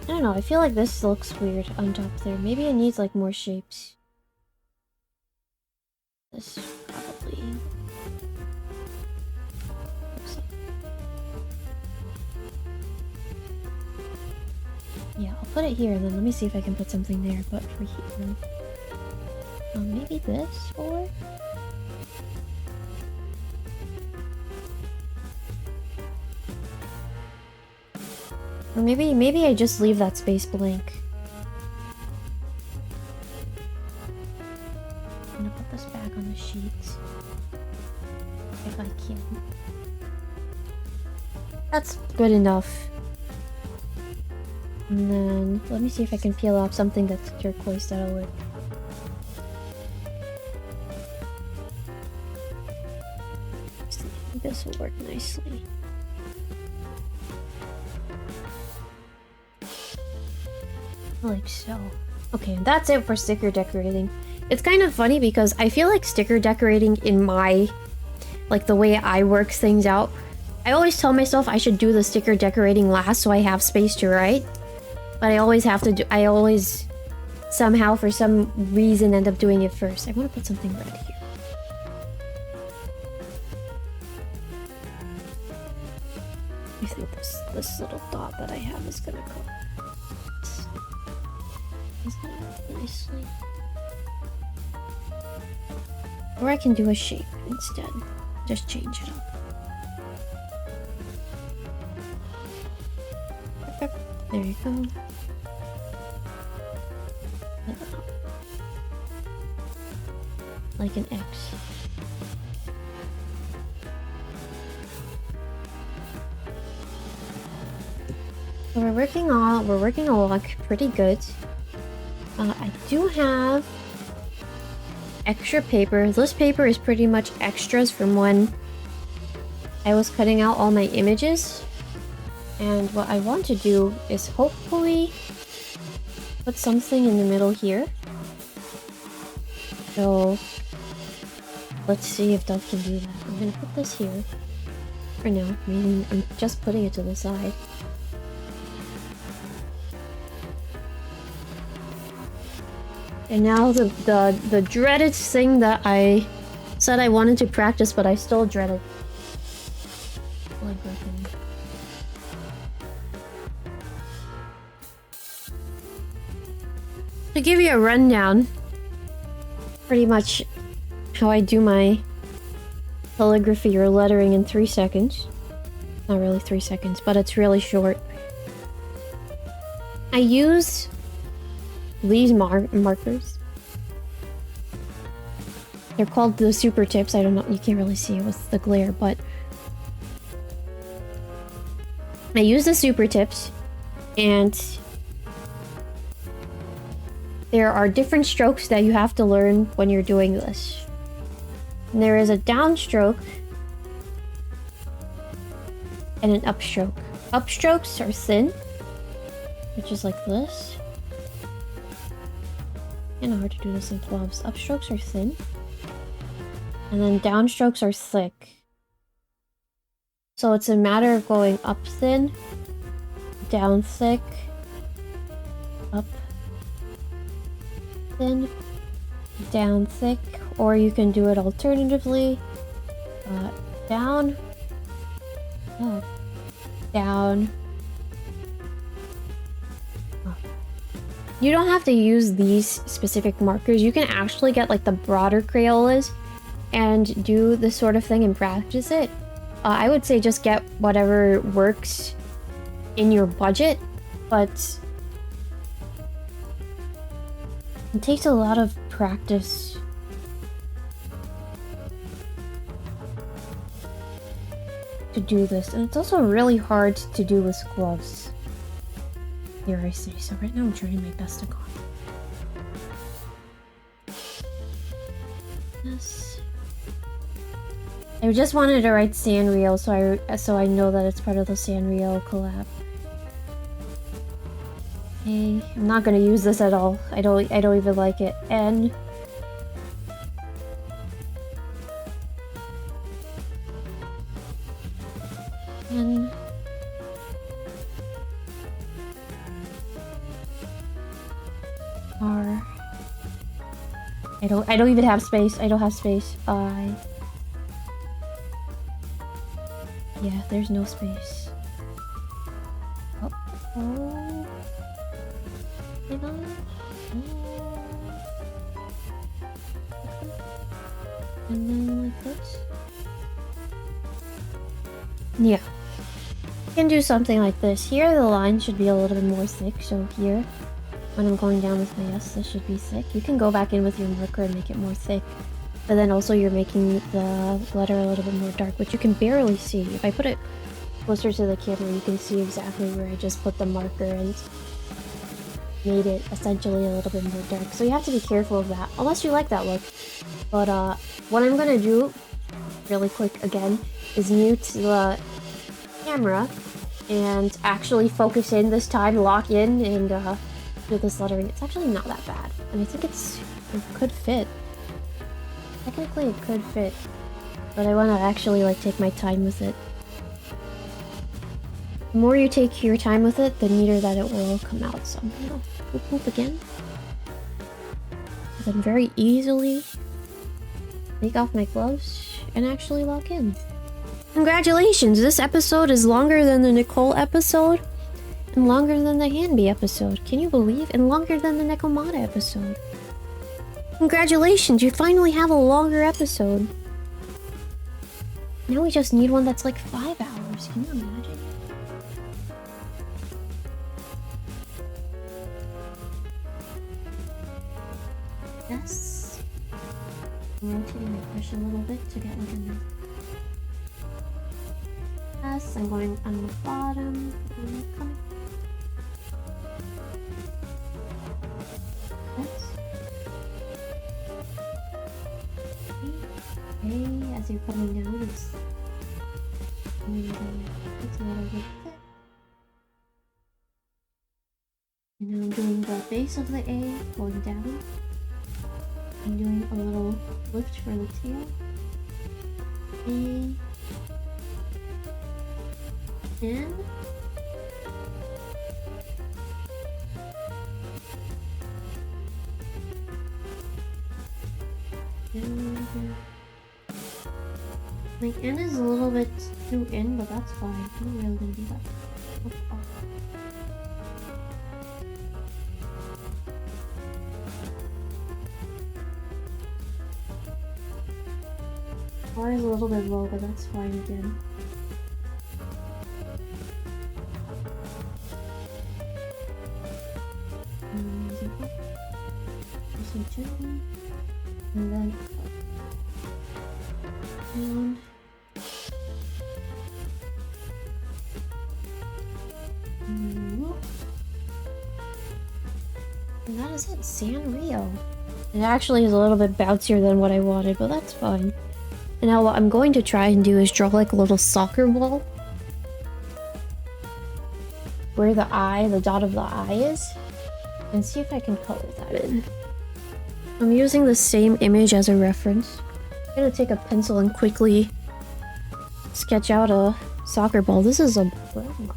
don't know, I feel like this looks weird on top there. Maybe it needs like more shapes. This probably looks like... Yeah, I'll put it here, and then let me see if I can put something there, but for here... maybe this, or... Or maybe I just leave that space blank. I'm gonna put this back on the sheet. If I can. That's good enough. And then, let me see if I can peel off something that's turquoise that'll work. I think this will work nicely. Like so. Okay, that's it for sticker decorating. It's kind of funny because I feel like sticker decorating in my... like the way I work things out. I always tell myself I should do the sticker decorating last so I have space to write. But I always have to do... I always somehow, for some reason, end up doing it first. I want to put something red here. I think this little dot that I have is gonna go... nicely. Or I can do a shape instead. Just change it up. There you go. Like an X. So we're working along pretty good. I do have extra paper. This paper is pretty much extras from when I was cutting out all my images. And what I want to do is hopefully put something in the middle here. So let's see if Duck can do that. I'm gonna put this here for now. I mean, I'm just putting it to the side. And now the dreaded thing that I said I wanted to practice, but I still dreaded. To give you a rundown, pretty much how I do my calligraphy or lettering in 3 seconds. Not really 3 seconds, but it's really short. I use these markers. They're called the super tips. I don't know, you can't really see it with the glare, but I use the super tips, and there are different strokes that you have to learn when you're doing this. And there is a downstroke and an upstroke. Upstrokes are thin, which is like this. Kinda hard to do this in gloves. Upstrokes are thin. And then downstrokes are thick. So it's a matter of going up thin, down thick, up thin, down thick, or you can do it alternatively. Down, up, down, up. You don't have to use these specific markers. You can actually get like the broader Crayolas and do this sort of thing and practice it. I would say just get whatever works in your budget, but it takes a lot of practice to do this, and it's also really hard to do with gloves. Here I say. So right now I'm trying my best to copy. Yes. I just wanted to write Sanrio, so I know that it's part of the Sanrio collab. Okay, I'm not gonna use this at all. I don't even like it. N. N. R. I don't even have space. I don't have space. I. Yeah, there's no space. Oh. Oh. And then like this. Yeah. You can do something like this. Here the line should be a little bit more thick, so here, when I'm going down with my S, this should be thick. You can go back in with your marker and make it more thick. But then also you're making the letter a little bit more dark, which you can barely see. If I put it closer to the camera, you can see exactly where I just put the marker and made it essentially a little bit more dark. So you have to be careful of that, unless you like that look. But what I'm gonna do, really quick again, is mute the camera and actually focus in this time, lock in, and do this lettering. It's actually not that bad, and I think it could fit. Technically it could fit, but I want to actually like take my time with it. The more you take your time with it, the neater that it will come out. So I'm gonna poop again. Then very easily take off my gloves and actually lock in. Congratulations! This episode is longer than the Nicole episode, and longer than the Hanby episode. Can you believe? And longer than the 𝗏𝗡𝗙𝗢 episode. Congratulations, you finally have a longer episode. Now we just need one that's like 5 hours. Can you imagine? Yes. I'm rotating my brush a little bit to get like a nice. Yes, I'm going on the bottom. as you're coming down, it's a little bit thick. And now I'm doing the base of the A going down. I'm doing a little lift for the tail. A. In. My N is a little bit too in, but that's fine. I'm not really gonna do that. R is a little bit low, but that's fine again. And then down. And that is it, Sanrio. It actually is a little bit bouncier than what I wanted, but that's fine. And now what I'm going to try and do is draw like a little soccer ball. Where the eye, the dot of the eye is. And see if I can color that in. I'm using the same image as a reference. I'm gonna take a pencil and quickly sketch out a soccer ball. This is a brown marker.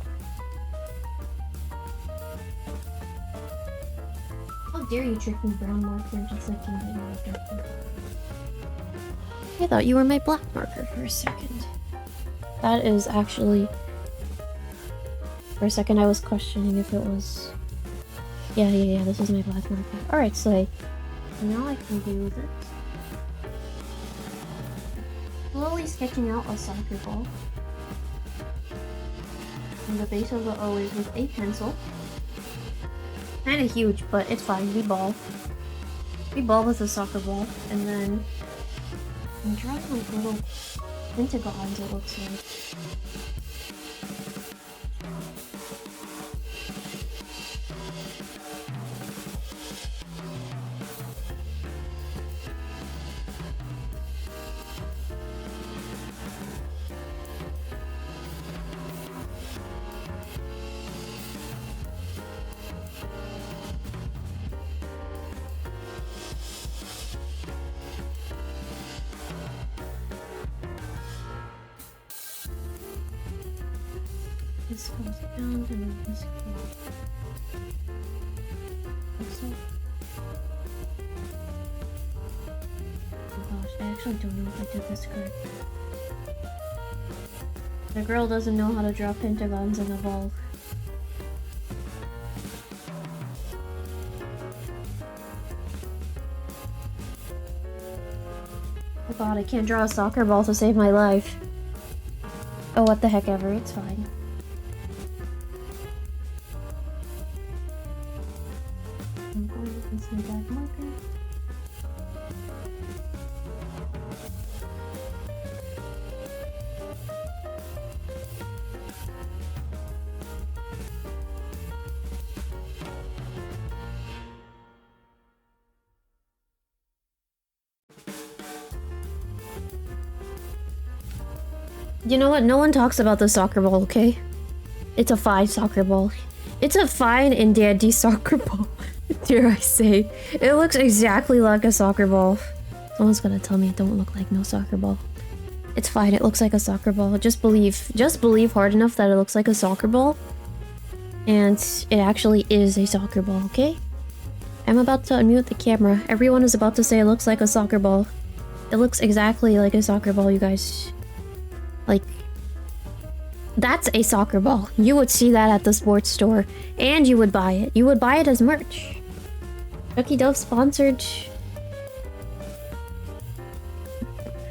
How dare you trick me, brown marker, into thinking that you were dark. I thought you were my black marker for a second. That is actually... For a second I was questioning if it was... Yeah, this is my black marker. Alright, so now I can do this. Slowly sketching out a soccer ball. And the base of the O is with a pencil. Kinda huge, but it's fine. We ball. We ball with a soccer ball. And then I'm drawing like little pentagons, it looks like. This comes down and then this goes. Oh gosh, I actually don't know if I did this correctly. The girl doesn't know how to draw pentagons in a ball. Oh god, I can't draw a soccer ball to save my life. Oh, what the heck ever, it's fine. I'm going to use my black marker. You know what? No one talks about the soccer ball, okay? It's a fine soccer ball. It's a fine and dandy soccer ball. Dare I say. It looks exactly like a soccer ball. Someone's gonna tell me it don't look like no soccer ball. It's fine, it looks like a soccer ball. Just believe hard enough that it looks like a soccer ball. And it actually is a soccer ball, okay? I'm about to unmute the camera. Everyone is about to say it looks like a soccer ball. It looks exactly like a soccer ball, you guys. Like, that's a soccer ball. You would see that at the sports store, and you would buy it. You would buy it as merch. 𝗏𝗏𝗏𝗏 sponsored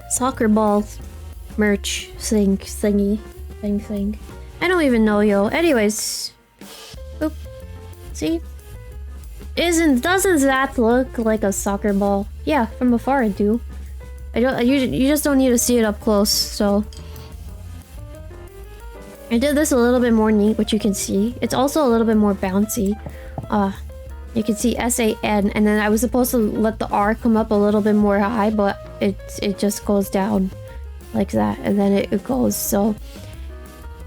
soccer ball merch thing. I don't even know, yo. Anyways, oop. See? Doesn't that look like a soccer ball? Yeah, from afar I do. You just don't need to see it up close, so. I did this a little bit more neat, which you can see. It's also a little bit more bouncy. You can see S-A-N, and then I was supposed to let the R come up a little bit more high, but it just goes down. like that, and then it goes. So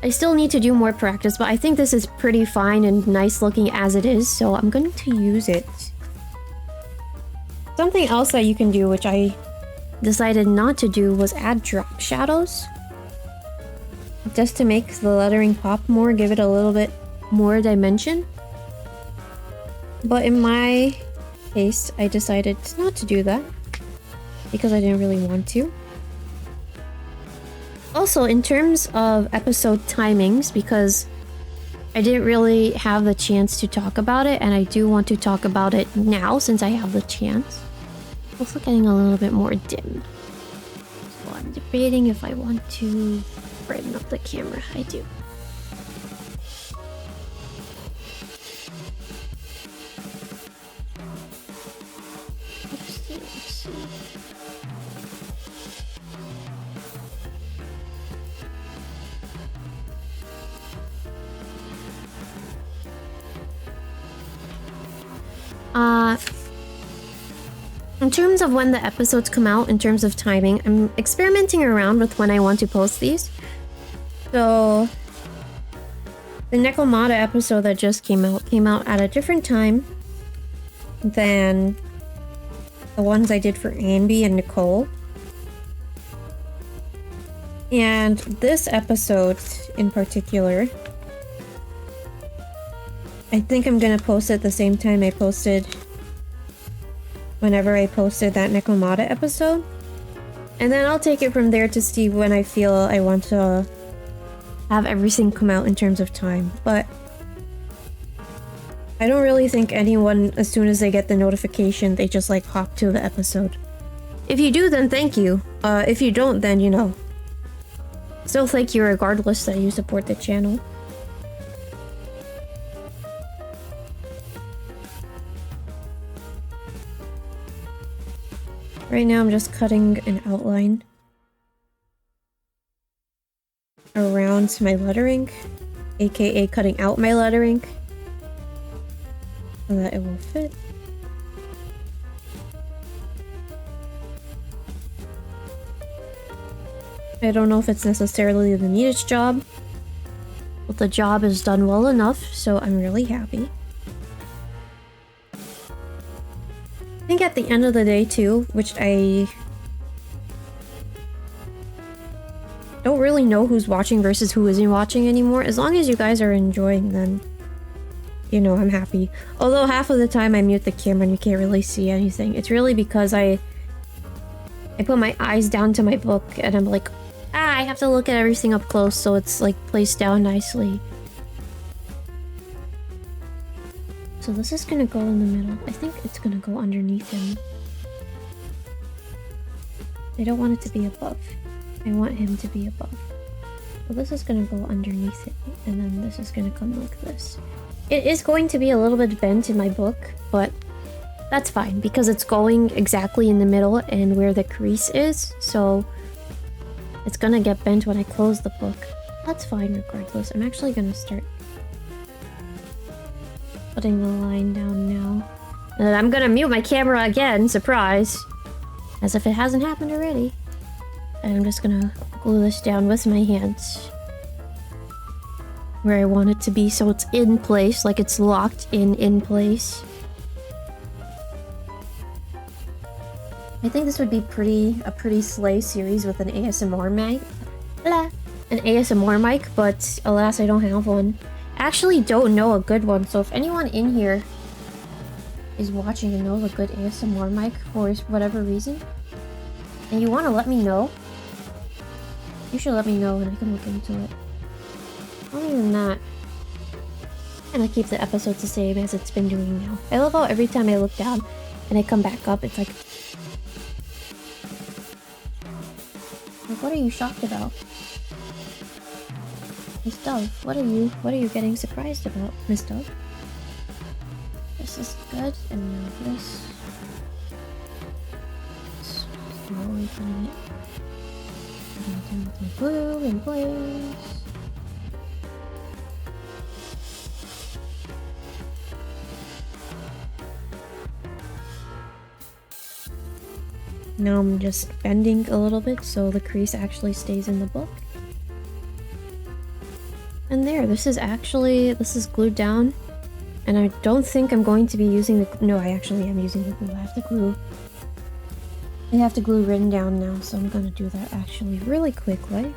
I still need to do more practice, but I think this is pretty fine and nice looking as it is, so I'm going to use it. Something else that you can do, which I decided not to do, was add drop shadows. Just to make the lettering pop more, give it a little bit more dimension. But in my case, I decided not to do that because I didn't really want to. Also, in terms of episode timings, because I didn't really have the chance to talk about it, and I do want to talk about it now since I have the chance. Also getting a little bit more dim. So I'm debating if I want to brighten up the camera. I do. Let's see. In terms of when the episodes come out, in terms of timing, I'm experimenting around with when I want to post these. So, the 𝗏𝗏𝗧𝗦𝗓 episode that just came out at a different time than the ones I did for Ambi and Nicole. And this episode in particular, I think I'm gonna post it the same time I posted whenever I posted that 𝗏𝗏𝗧𝗦𝗓 episode. And then I'll take it from there to see when I feel I want to have everything come out in terms of time. But I don't really think anyone, as soon as they get the notification, they just like hop to the episode. If you do, then thank you. If you don't, then you know. Still thank you regardless that you support the channel. Right now I'm just cutting an outline around my lettering, aka cutting out my lettering so that it will fit. I don't know if it's necessarily the neatest job, but the job is done well enough, so I'm really happy. I think at the end of the day too, which I don't really know who's watching versus who isn't watching anymore. As long as you guys are enjoying, then you know I'm happy. Although half of the time I mute the camera and you can't really see anything. It's really because I put my eyes down to my book and I'm like, I have to look at everything up close so it's like placed down nicely. So this is gonna go in the middle. I think it's gonna go underneath him. I don't want it to be above. I want him to be above. So this is gonna go underneath it, and then this is gonna come like this. It is going to be a little bit bent in my book, but that's fine because it's going exactly in the middle and where the crease is, so it's gonna get bent when I close the book. That's fine regardless. I'm actually gonna start putting the line down now. And I'm gonna mute my camera again, surprise! As if it hasn't happened already. And I'm just gonna glue this down with my hands. Where I want it to be so it's in place, like it's locked in place. I think this would be a pretty slay series with an ASMR mic. An ASMR mic, but alas I don't have one. Actually don't know a good one, so if anyone in here is watching and knows a good ASMR mic for whatever reason, and you want to let me know, you should let me know and I can look into it. Other than that, and I keep the episodes the same as it's been doing now. I love how every time I look down and I come back up, it's like, what are you shocked about? Miss Dove, what are you getting surprised about, Miss Dove? This is good, and now this. Slowly putting it with my glue in place. Now I'm just bending a little bit so the crease actually stays in the book. And there, this is glued down. And I don't think I'm going to be using the... No, I actually am using the glue. I have the glue written down now, so I'm gonna do that actually really quick, like.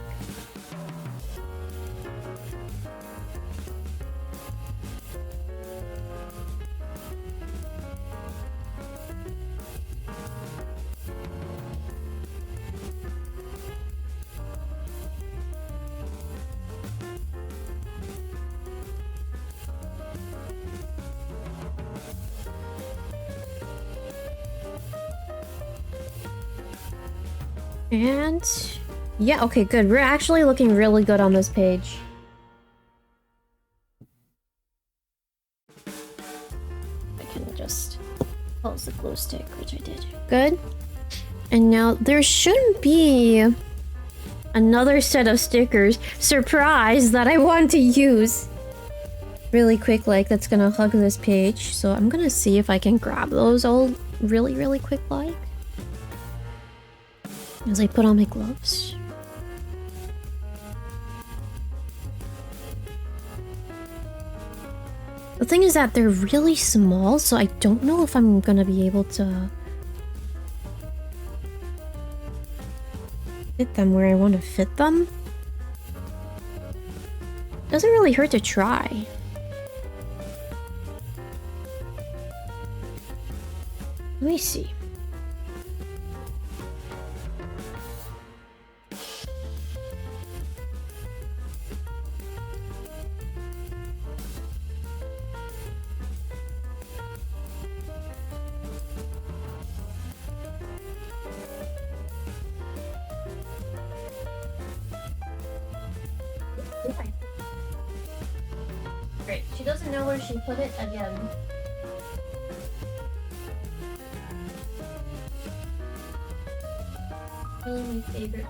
And yeah, okay, good. We're actually looking really good on this page. I can just close the glue stick, which I did. Good. And now there shouldn't be another set of stickers, surprise, that I want to use really quick, like that's gonna hug this page. So I'm gonna see if I can grab those all really quick, like. As I put on my gloves. The thing is that they're really small, so I don't know if I'm gonna be able to fit them where I want to fit them. Doesn't really hurt to try. Let me see. Great. She doesn't know where she put it again. Really my favorite.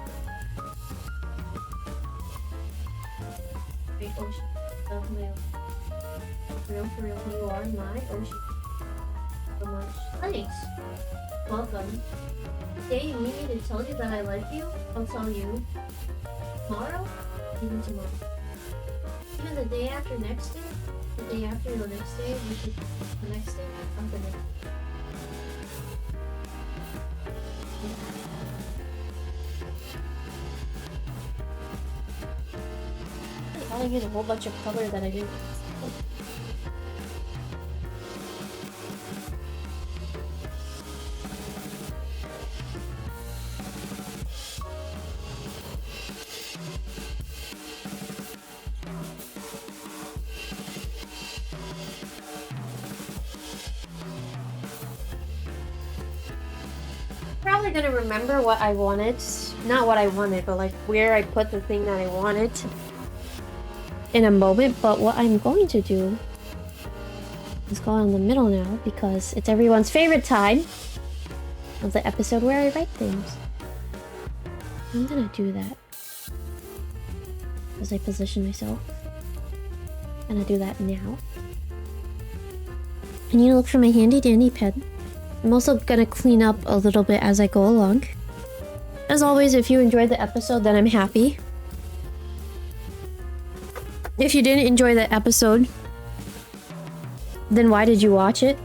Great ocean. For real, you are my ocean. So much. Thanks. Welcome. Today you need me to tell you that I like you? I'll tell you. Tomorrow? Even tomorrow. Even the day after next day? The day after the next day? The next day? I'm gonna... I get a whole bunch of color that I didn't... Probably gonna remember what I wanted. Not what I wanted, but like where I put the thing that I wanted in a moment. But what I'm going to do is go in the middle now because it's everyone's favorite time of the episode where I write things. I'm gonna do that as I position myself. I'm gonna do that now. I need to look for my handy dandy pen. I'm also gonna clean up a little bit as I go along. As always, if you enjoyed the episode, then I'm happy. If you didn't enjoy the episode, then why did you watch it?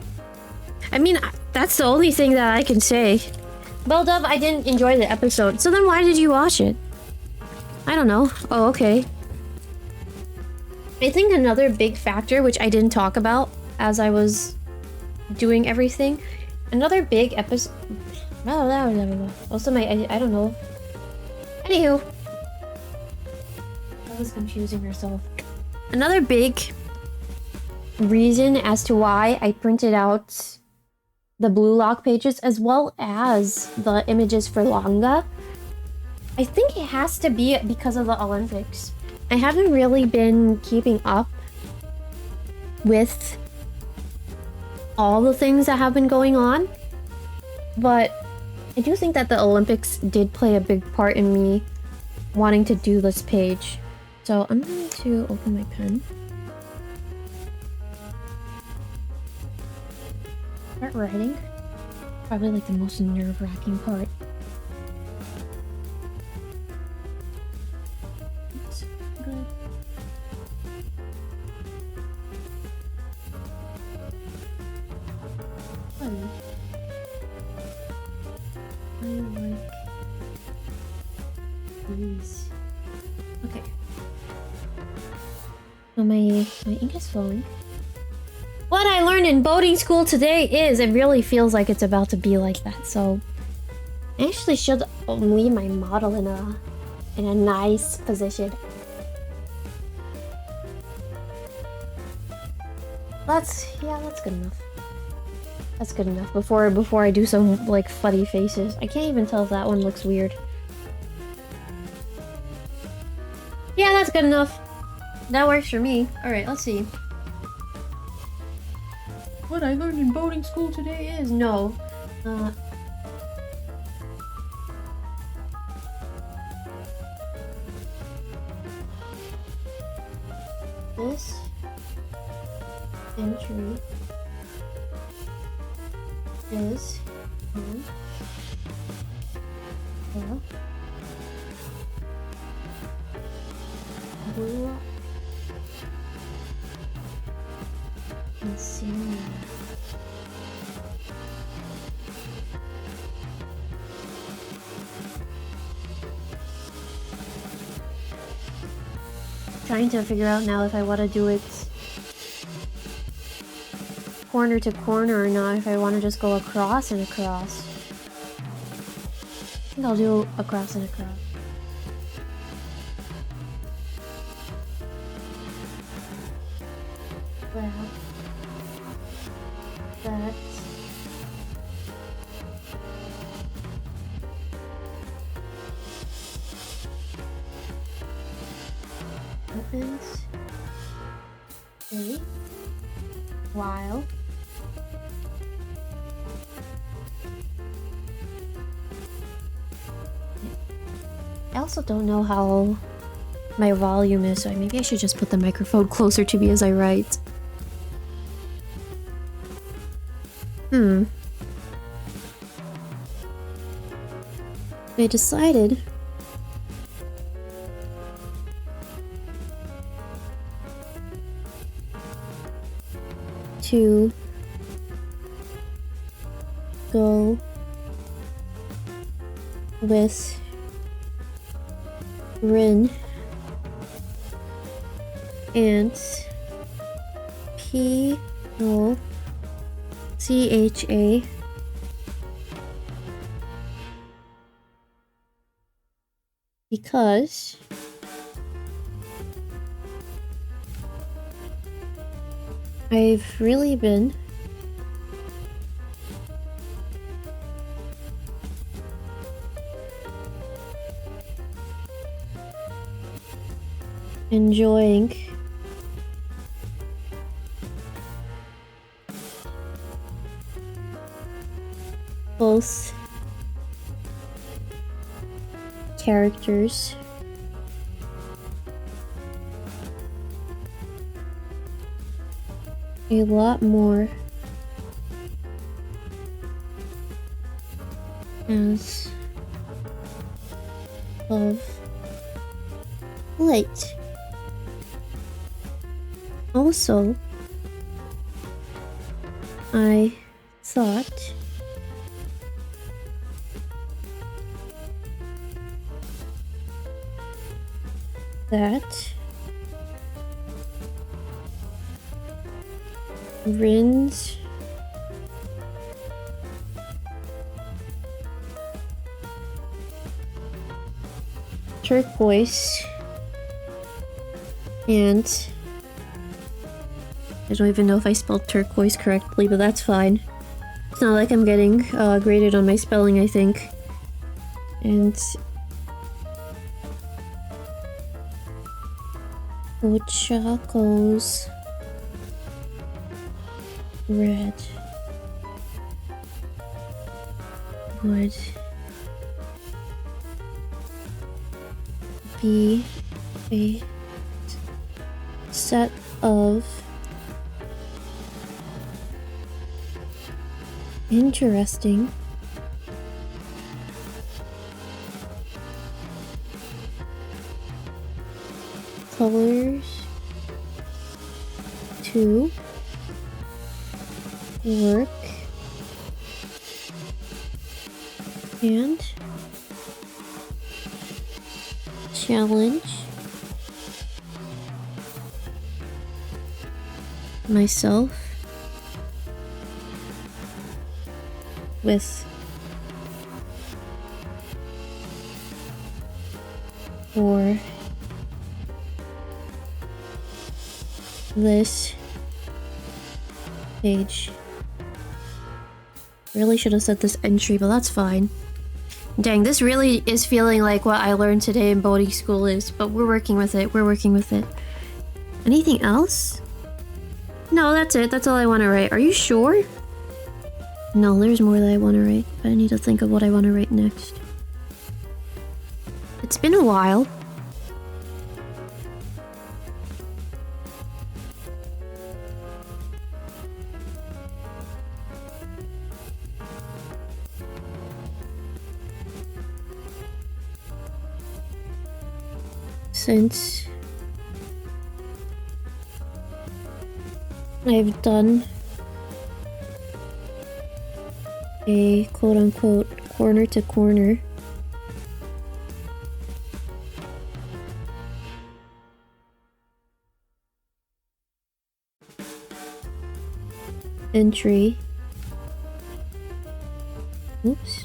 I mean, that's the only thing that I can say. Well, Dove, I didn't enjoy the episode, so then why did you watch it? I don't know. Oh, okay. I think another big factor, which I didn't talk about as I was doing everything, another big episode... Also I don't know. Anywho. I was confusing herself. Another big reason as to why I printed out the blue lock pages as well as the images for Langa, I think it has to be because of the Olympics. I haven't really been keeping up with all the things that have been going on, but I do think that the Olympics did play a big part in me wanting to do this page. So I'm going to open my pen. Start writing. Probably like the most nerve-wracking part. Oh, my ink is flowing. What I learned in boating school today is it really feels like it's about to be like that, so I actually should leave my model in a nice position. That's good enough. That's good enough before I do some like funny faces. I can't even tell if that one looks weird. Yeah, that's good enough. That works for me. Alright, let's see. What I learned in boating school today is no. This entry is on the blue and Sanrio. Trying to figure out now if I want to do it corner to corner or not, if I want to just go across and across. I think I'll do across and across. That. Happens a while I also don't know how my volume is, so maybe I should just put the microphone closer to me as I write. I decided to go with Rin and 𝗓𝗏𝗄𝐻𝗓 because I've really been enjoying both characters a lot more as of late. Also, I thought that Rin's turquoise and I don't even know if I spelled turquoise correctly, but that's fine. It's not like I'm getting graded on my spelling, I think. And 𝗏𝗏𝗄𝗏𝗏𝗏𝗏𝗏𝗏𝗏𝗏𝗏𝗏𝗏𝗏𝗏𝗏𝗏 would be a set of interesting colors to work and challenge myself with for this page. Really should have said this entry, but that's fine. Dang, this really is feeling like what I learned today in boating school is, but we're working with it. We're working with it. Anything else? No, that's it. That's all I want to write. Are you sure? No, there's more that I want to write, but I need to think of what I want to write next. It's been a while. Since I've done a quote-unquote corner-to-corner entry. Oops.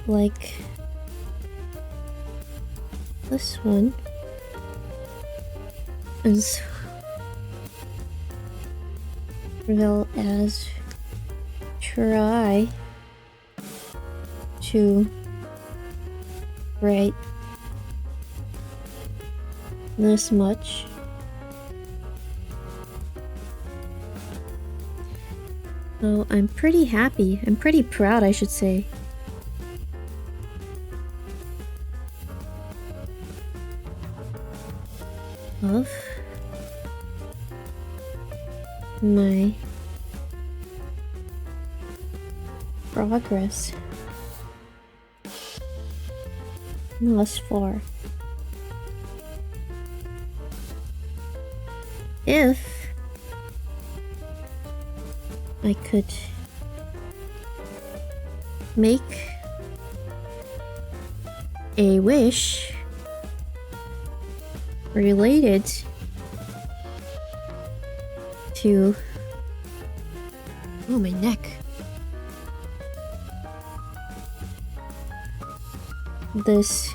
Like this one, as well as try to write this much. So I'm pretty happy. I'm pretty proud, I should say. Of my progress thus far. If I could make a wish related to... Oh, my neck. This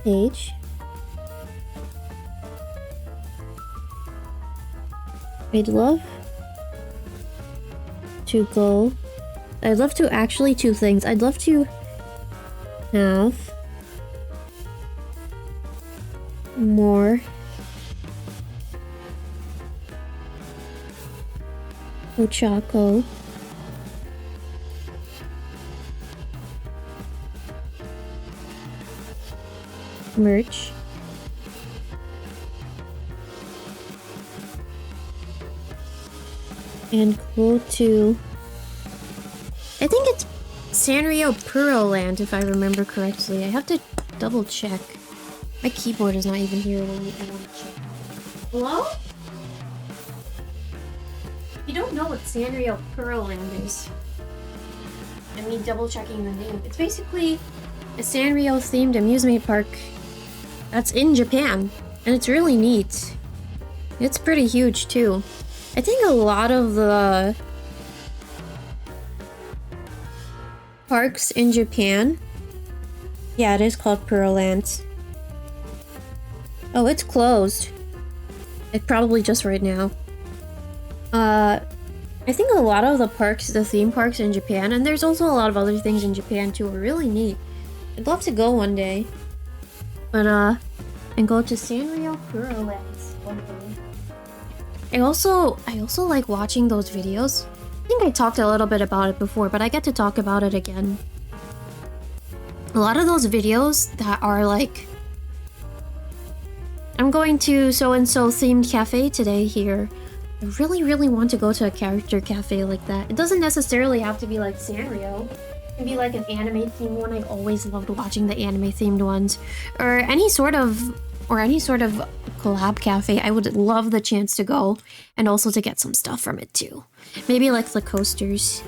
page. I'd love to actually two things. I'd love to have more Ochako merch. And go to... I think it's Sanrio 𝗓𝗏𝗡𝗥, if I remember correctly. I have to double check. My keyboard is not even here when I want to check. Hello? You don't know what Sanrio 𝗓𝗏𝗡𝗥 is. I mean, double checking the name. It's basically a Sanrio themed amusement park that's in Japan, and it's really neat. It's pretty huge too. I think a lot of the parks in Japan... Yeah, it is called 𝗓𝗏𝗡𝗥. Oh, it's closed. It probably just right now. I think a lot of the parks, the theme parks in Japan, and there's also a lot of other things in Japan too, are really neat. I'd love to go one day. But, and go to Sanrio 𝗓𝗏𝗡𝗥 one day. I also like watching those videos. I think I talked a little bit about it before, but I get to talk about it again. A lot of those videos that are like, I'm going to so-and-so themed cafe today here. I really, really want to go to a character cafe like that. It doesn't necessarily have to be like Sanrio. It can be like an anime themed one. I've always loved watching the anime themed ones. Or any sort of collab cafe. I would love the chance to go and also to get some stuff from it too. Maybe like the coasters.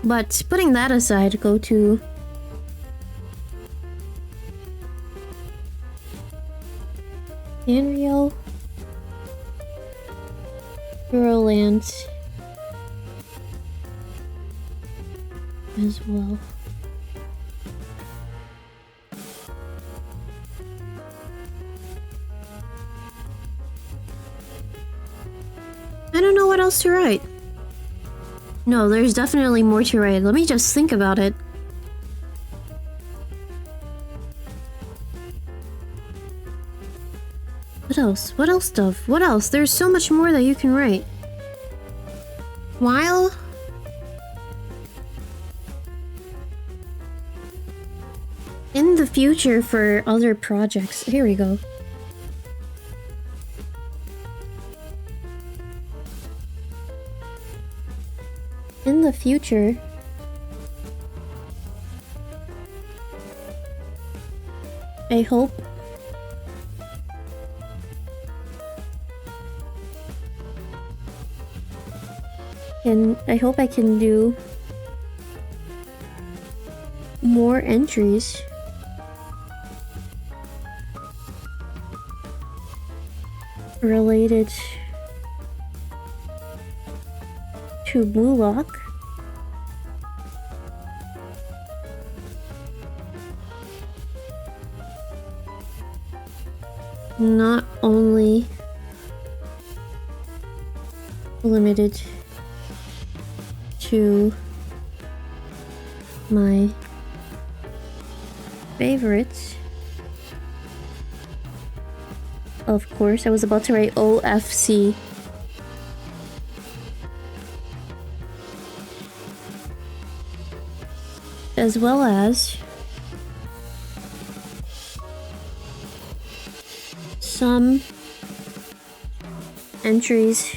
But putting that aside, go to Sanrio. 𝗓𝗏𝗏𝗡𝗙𝗏 as well. I don't know what else to write. No, there's definitely more to write. Let me just think about it. What else? What else, Dove? What else? There's so much more that you can write. While... in the future for other projects. Here we go. In the future... I hope... and I hope I can do... more entries. Related... to 𝗏𝗏𝗏𝗏𝗏. Not only limited to my favorites. Of course, I was about to write OFC. As well as some entries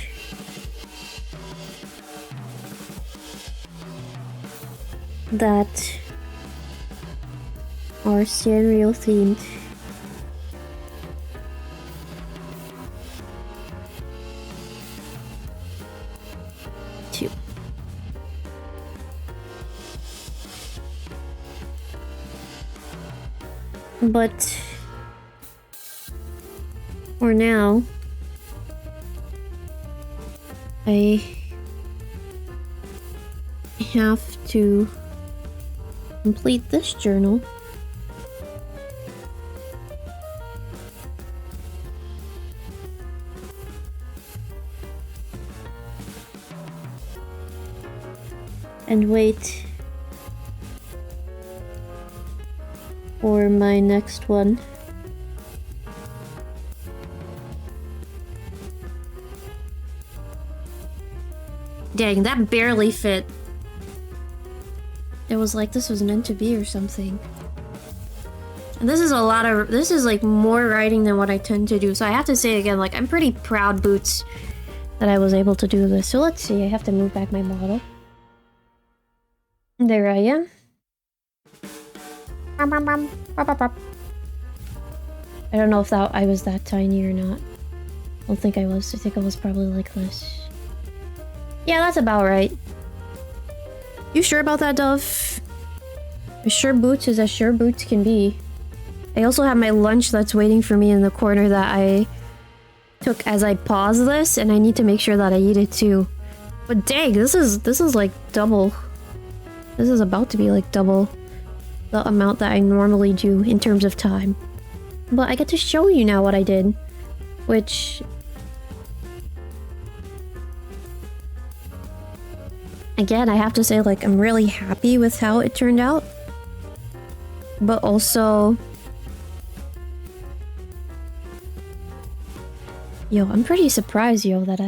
that are Sanrio themed. Too. But for now, I have to complete this journal. And wait for my next one. Dang, that barely fit. It was like this was meant to be or something. And this is a lot of... this is like more writing than what I tend to do. So I have to say again, like, I'm pretty proud, Boots, that I was able to do this. So let's see, I have to move back my model. There I am. I don't know if I was that tiny or not. I don't think I was. I think I was probably like this. Yeah, that's about right. You sure about that, Dove? As sure Boots is as sure Boots can be. I also have my lunch that's waiting for me in the corner that I took as I pause this, and I need to make sure that I eat it too. But dang, this is like double. This is about to be like double the amount that I normally do in terms of time. But I get to show you now what I did, which... again, I have to say, like, I'm really happy with how it turned out. But also... yo, I'm pretty surprised, yo, that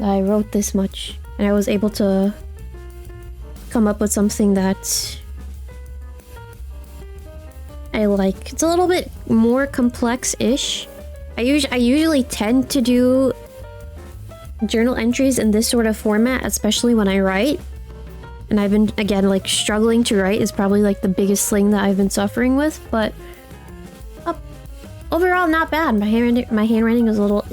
I wrote this much. And I was able to come up with something that I like. It's a little bit more complex-ish. I usually tend to do journal entries in this sort of format, especially when I write. And I've been, again, like, struggling to write is probably like the biggest thing that I've been suffering with, but overall not bad. My handwriting is a little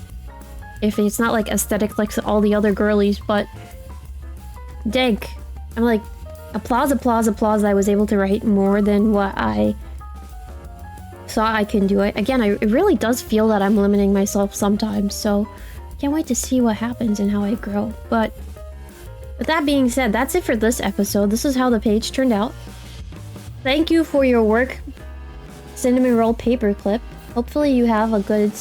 iffy. It's not like aesthetic like all the other girlies, but dang, I'm like, applause, applause, applause that I was able to write more than what I thought I can do it. Again, it really does feel that I'm limiting myself sometimes, so can't wait to see what happens and how I grow. But with that being said, that's it for this episode. This is how the page turned out. Thank you for your work, Cinnamon Roll Paperclip. Hopefully you have a good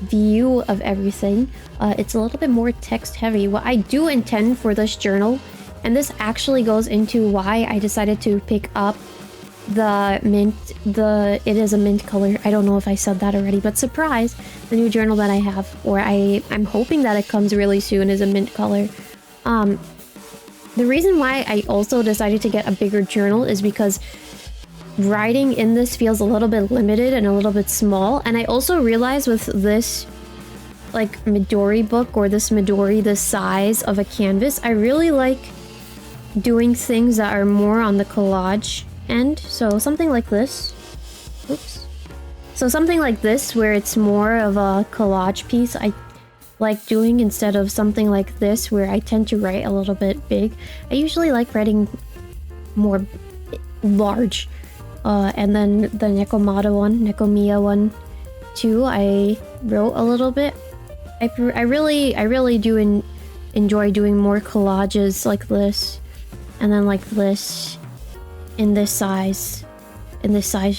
view of everything. It's a little bit more text heavy. What I do intend for this journal, and this actually goes into why I decided to pick up the mint, it is a mint color. I don't know if I said that already, but surprise, the new journal that I have, or I'm hoping that it comes really soon, is a mint color. The reason why I also decided to get a bigger journal is because writing in this feels a little bit limited and a little bit small, and I also realized with this like Midori book, or this Midori the size of a canvas, I really like doing things that are more on the collage end. So something like this. Oops. So something like this, where it's more of a collage piece, I like doing, instead of something like this where I tend to write a little bit big. I usually like writing more large. And then the Nekomia one too, I wrote a little bit. I really do enjoy doing more collages like this, and then like this in this size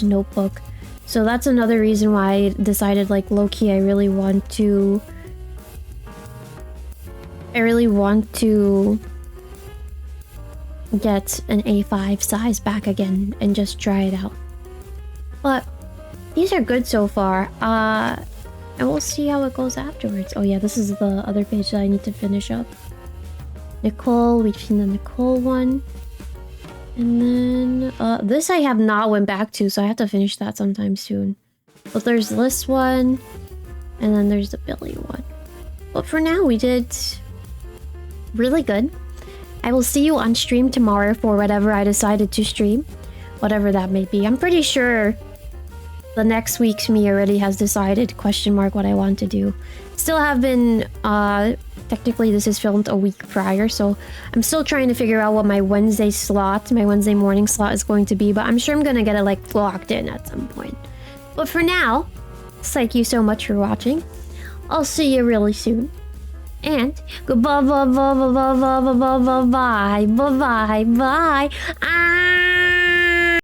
notebook. So that's another reason why I decided, like, low-key, I really want to get an A5 size back again and just try it out. But these are good so far. And we'll see how it goes afterwards. Oh yeah, this is the other page that I need to finish up. Nicole, we've seen the Nicole one. And then this I have not went back to, so I have to finish that sometime soon. But there's this one, and then there's the Billy one. But for now, we did really good. I will see you on stream tomorrow for whatever I decided to stream. Whatever that may be. I'm pretty sure the next week's me already has decided, what I want to do. Still have been, technically this is filmed a week prior, so I'm still trying to figure out what my Wednesday morning slot is going to be, but I'm sure I'm gonna get it, like, locked in at some point. But for now, thank you so much for watching. I'll see you really soon. And goodbye, bye, bye, bye, bye, bye, bye, bye, bye, bye, bye, bye.